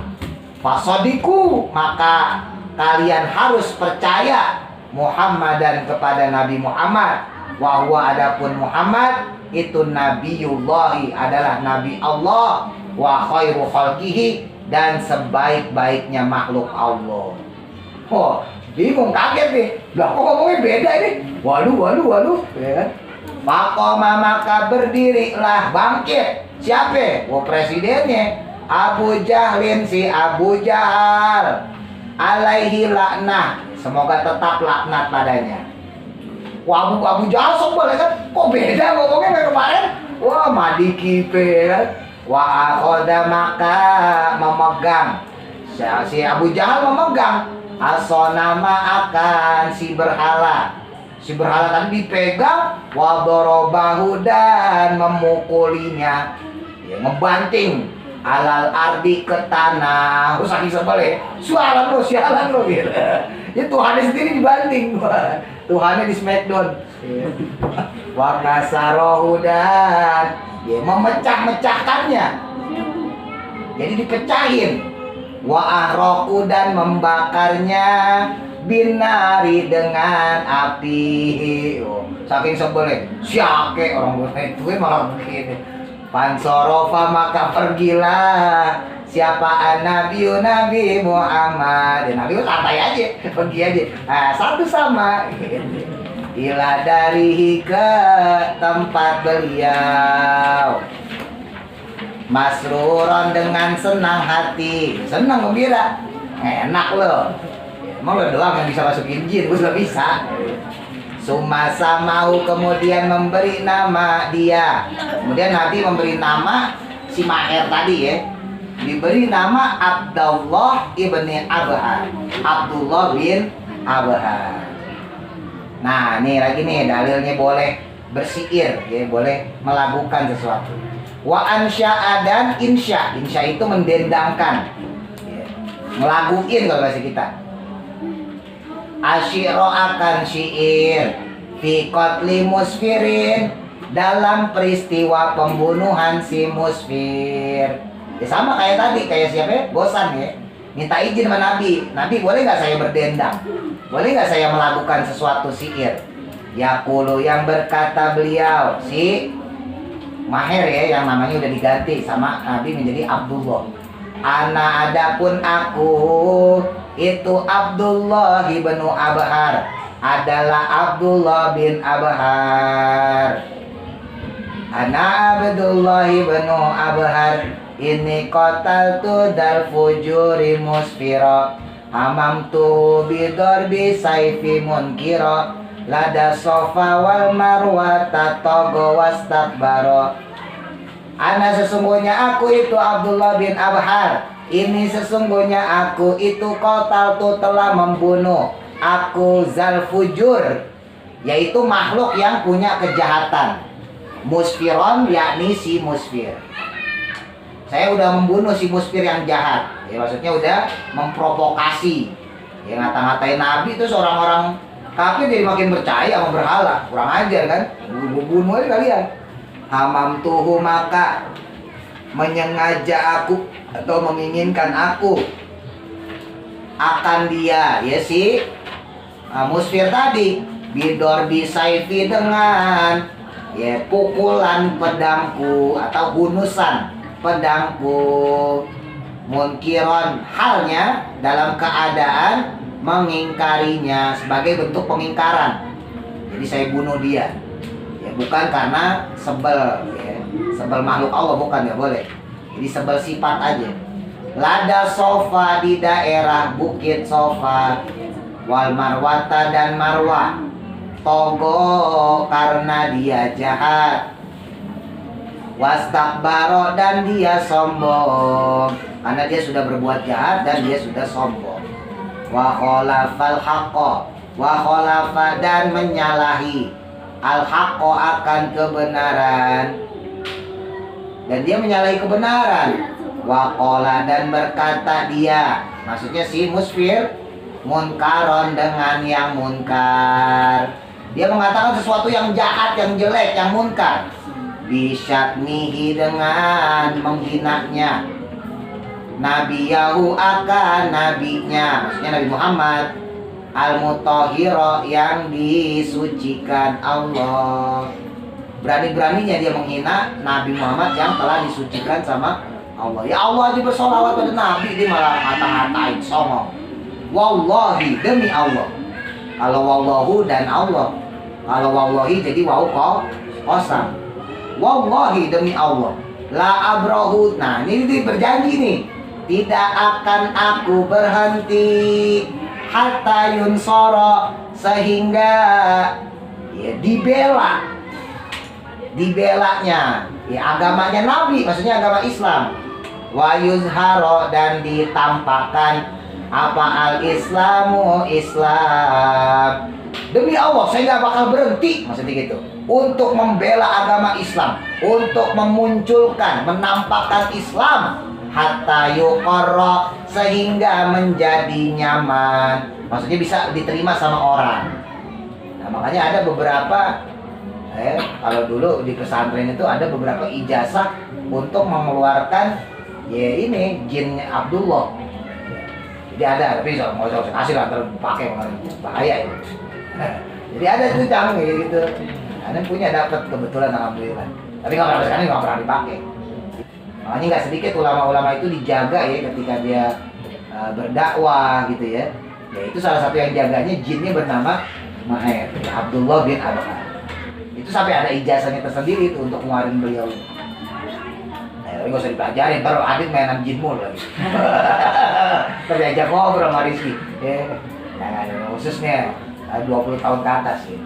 Fasodiku, maka kalian harus percaya Muhammadan kepada Nabi Muhammad. Wahwa adapun Muhammad itu Nabiullahi, adalah Nabi Allah. Wa khairu khalqihi, dan sebaik-baiknya makhluk Allah. Oh, bingung, kaget nih. Lah kok ngomongnya beda ini? Waduh, ya kan? Faqoma, maka berdirilah, bangkit. Siapa? Oh, presidennya Abu Jahlin, si Abu Jahal. Alaihi laknah, semoga tetap laknat padanya. Wah, Abu Jahal sombong ya kan? Kok beda ngomongnya kayak kemarin? Wah, madi kipe ya kan? Wa akhoda, maka memegang. Si Abu Jahal memegang asonama, akan si berhala. Si berhala tadi dipegang. Wa dorobahu, dan memukulinya, ya, ngebanting alal ardi, ke tanah. Saking sebel ya. Sialan lo gitu. Ya Tuhannya sendiri dibanting. Tuhannya di smackdown. Wa kasarohu, dan ya, memecah-mecahkannya. Jadi dipecahin. Wa ahroku, dan membakarnya binari, dengan api. Oh, saking sebelnya. Siake orang itu malah begini. Pansorofa, maka pergilah siapa Nabi Muhammad. Ya, Nabi santai aja, pergi aja. Nah, satu sama. Ila darihi, ke tempat beliau. Masruron, dengan senang hati, senang gembira. Enak loh. Emang lo doang yang bisa masukin jin, gue gak bisa. Sumasa mau, kemudian memberi nama dia. Kemudian Nabi memberi nama si Maher tadi ya. Diberi nama Abdullah ibni Abhar. Abdullah bin Abhar. Nah, nih lagi nih dalilnya boleh bersiir ya, boleh melakukan sesuatu. Wa ansya'a, dan insya. Insya itu mendendangkan ya, ngelaguin kalau bahasa kita. Asyiro, akan syair. Fi qatli musfirin, dalam peristiwa pembunuhan si Musfir. Ya sama kayak tadi, kayak siapa ya? Bosan ya. Minta izin sama Nabi. Nabi, boleh nggak saya berdendang? Boleh nggak saya melakukan sesuatu sihir? Yaqulu, yang berkata beliau, si Maher ya, yang namanya udah diganti sama Nabi menjadi Abdullah. Ana, adapun aku, itu Abdullah bin Abhar, adalah Abdullah bin Abhar. Ana Abdullah bin Abhar, ini qataltu dal fujuri musfira, hamamtu bidorbi sayfi munkira, lada sofa wal marwa tatogo wastakbaro. Ana, sesungguhnya aku itu Abdullah bin Abhar, ini sesungguhnya aku itu qataltu, telah membunuh, aku zal fujur, yaitu makhluk yang punya kejahatan. Musfiron, yakni si Musfir. Saya udah membunuh si Musfir yang jahat. Ya, maksudnya udah memprovokasi. Ya, ngata-ngatain Nabi, terus orang-orang kafir jadi makin percaya sama berhala. Kurang ajar kan? Bunuh aja kalian. Hamam tuhu, maka menyengaja aku atau menginginkan aku akan dia, ya si Musfir tadi. Bidor bisaifi, dengan ya pukulan pedangku atau bunusan pedangku. Munkiron, halnya dalam keadaan mengingkarinya, sebagai bentuk pengingkaran. Jadi saya bunuh dia ya, bukan karena sebel ya. Sebel makhluk Allah bukan, ya boleh. Jadi sebel sifat aja. Lada sofa, di daerah bukit Sofa. Wal marwata, dan marwah. Togo, karena dia jahat. Wastakbaro, dan dia sombong, karena dia sudah berbuat jahat dan dia sudah sombong. Wa khalafal haqqo, wa khalafa, dan menyalahi al haqqo, akan kebenaran, dan dia menyalahi kebenaran. Wa qala, dan berkata dia, maksudnya si Musfir, munkaron, dengan yang munkar. Dia mengatakan sesuatu yang jahat, yang jelek, yang munkar. bisyatnihi dengan menghinanya, nabiyahu akan nabinya, maksudnya Nabi Muhammad, al-mutahhira yang disucikan Allah. Berani-beraninya dia menghina Nabi Muhammad yang telah disucikan sama Allah. Ya Allah aja bersolawat pada Nabi, dia malah ngata-ngatain, songong. Wallahi, demi Allah. Kalau wallahu dan Allah, kalau wallahi jadi waw kosam. Wallahi, demi Allah, la abrahu. Nah ini dia berjanji nih, tidak akan aku berhenti hatta yunsara, sehingga ya dibelanya ya agamanya Nabi, maksudnya agama Islam, wa yuzharo, dan ditampakkan apa al-islamu, Islam. Demi Allah saya nggak bakal berhenti, maksudnya gitu, untuk membela agama Islam, untuk memunculkan, menampakkan Islam, hatta yuqarra, sehingga menjadi nyaman, maksudnya bisa diterima sama orang. Nah makanya ada beberapa kalau dulu di pesantren itu ada beberapa ijazah untuk mengeluarkan ya ini jinnya Abdullah. Jadi ada, tapi nggak usah kasih lah, terpakai bahaya itu. Jadi ada tuh cang gitu. Ada punya dapat kebetulan alhamdulillah. Tapi nggak pernah sekarang nggak pernah dipakai. Makanya nggak sedikit ulama-ulama itu dijaga ya ketika dia berdakwah gitu ya. Ya itu salah satu yang jaganya jinnya bernama Maher, ya, Abdullah bin Abakar. Itu sampai ada ijazahnya tersendiri itu untuk ngeluarin beliau. Tapi gak usah dipelajarin, baru Adit mainan jin mulu lagi. Tapi ajak ngobrol sama Rizky. Nah, khususnya 20 tahun ke atas ya.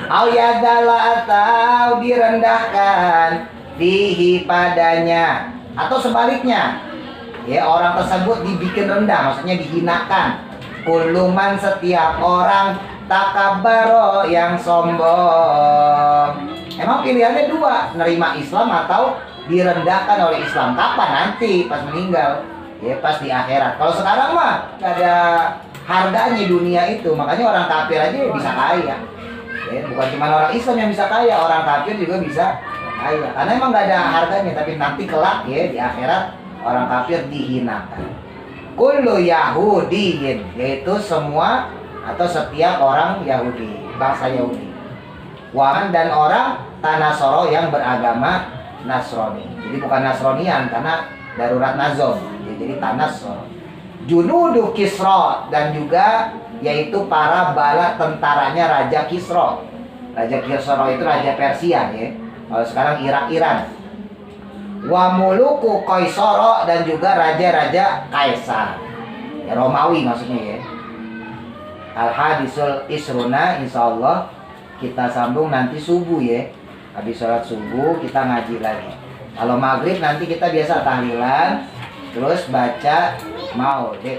Au yadala, atau direndahkan fihi padanya, atau sebaliknya ya orang tersebut dibikin rendah, maksudnya dihinakan. Kuluman, setiap orang, takabaro, yang sombong. Emang pilihannya dua, nerima Islam atau direndahkan oleh Islam. Kapan? Nanti pas meninggal ya, pas di akhirat. Kalau sekarang mah gak ada harganya dunia itu. Makanya orang kafir aja bisa kaya ya, bukan cuma orang Islam yang bisa kaya, orang kafir juga bisa kaya, karena emang gak ada harganya. Tapi nanti kelak ya di akhirat orang kafir dihinakan. Kullu Yahudiyin, yaitu semua atau setiap orang Yahudi, bangsa Yahudi. Waman, dan orang Tanasoro yang beragama Nasrani. Jadi bukan Nasronian karena darurat nazom ya, jadi Tanasoro. Junudu Kisra, dan juga yaitu para bala tentaranya Raja Kisra. Raja Kisra itu Raja Persia ya, kalau sekarang Irak, Iran. Wa muluku Qaisara, dan juga raja-raja Kaisar ya, Romawi maksudnya ya. Al-hadisul isruna, insyaallah kita sambung nanti subuh ya. Habis sholat subuh kita ngaji lagi. Kalau maghrib nanti kita biasa tahlilan, terus baca maulid.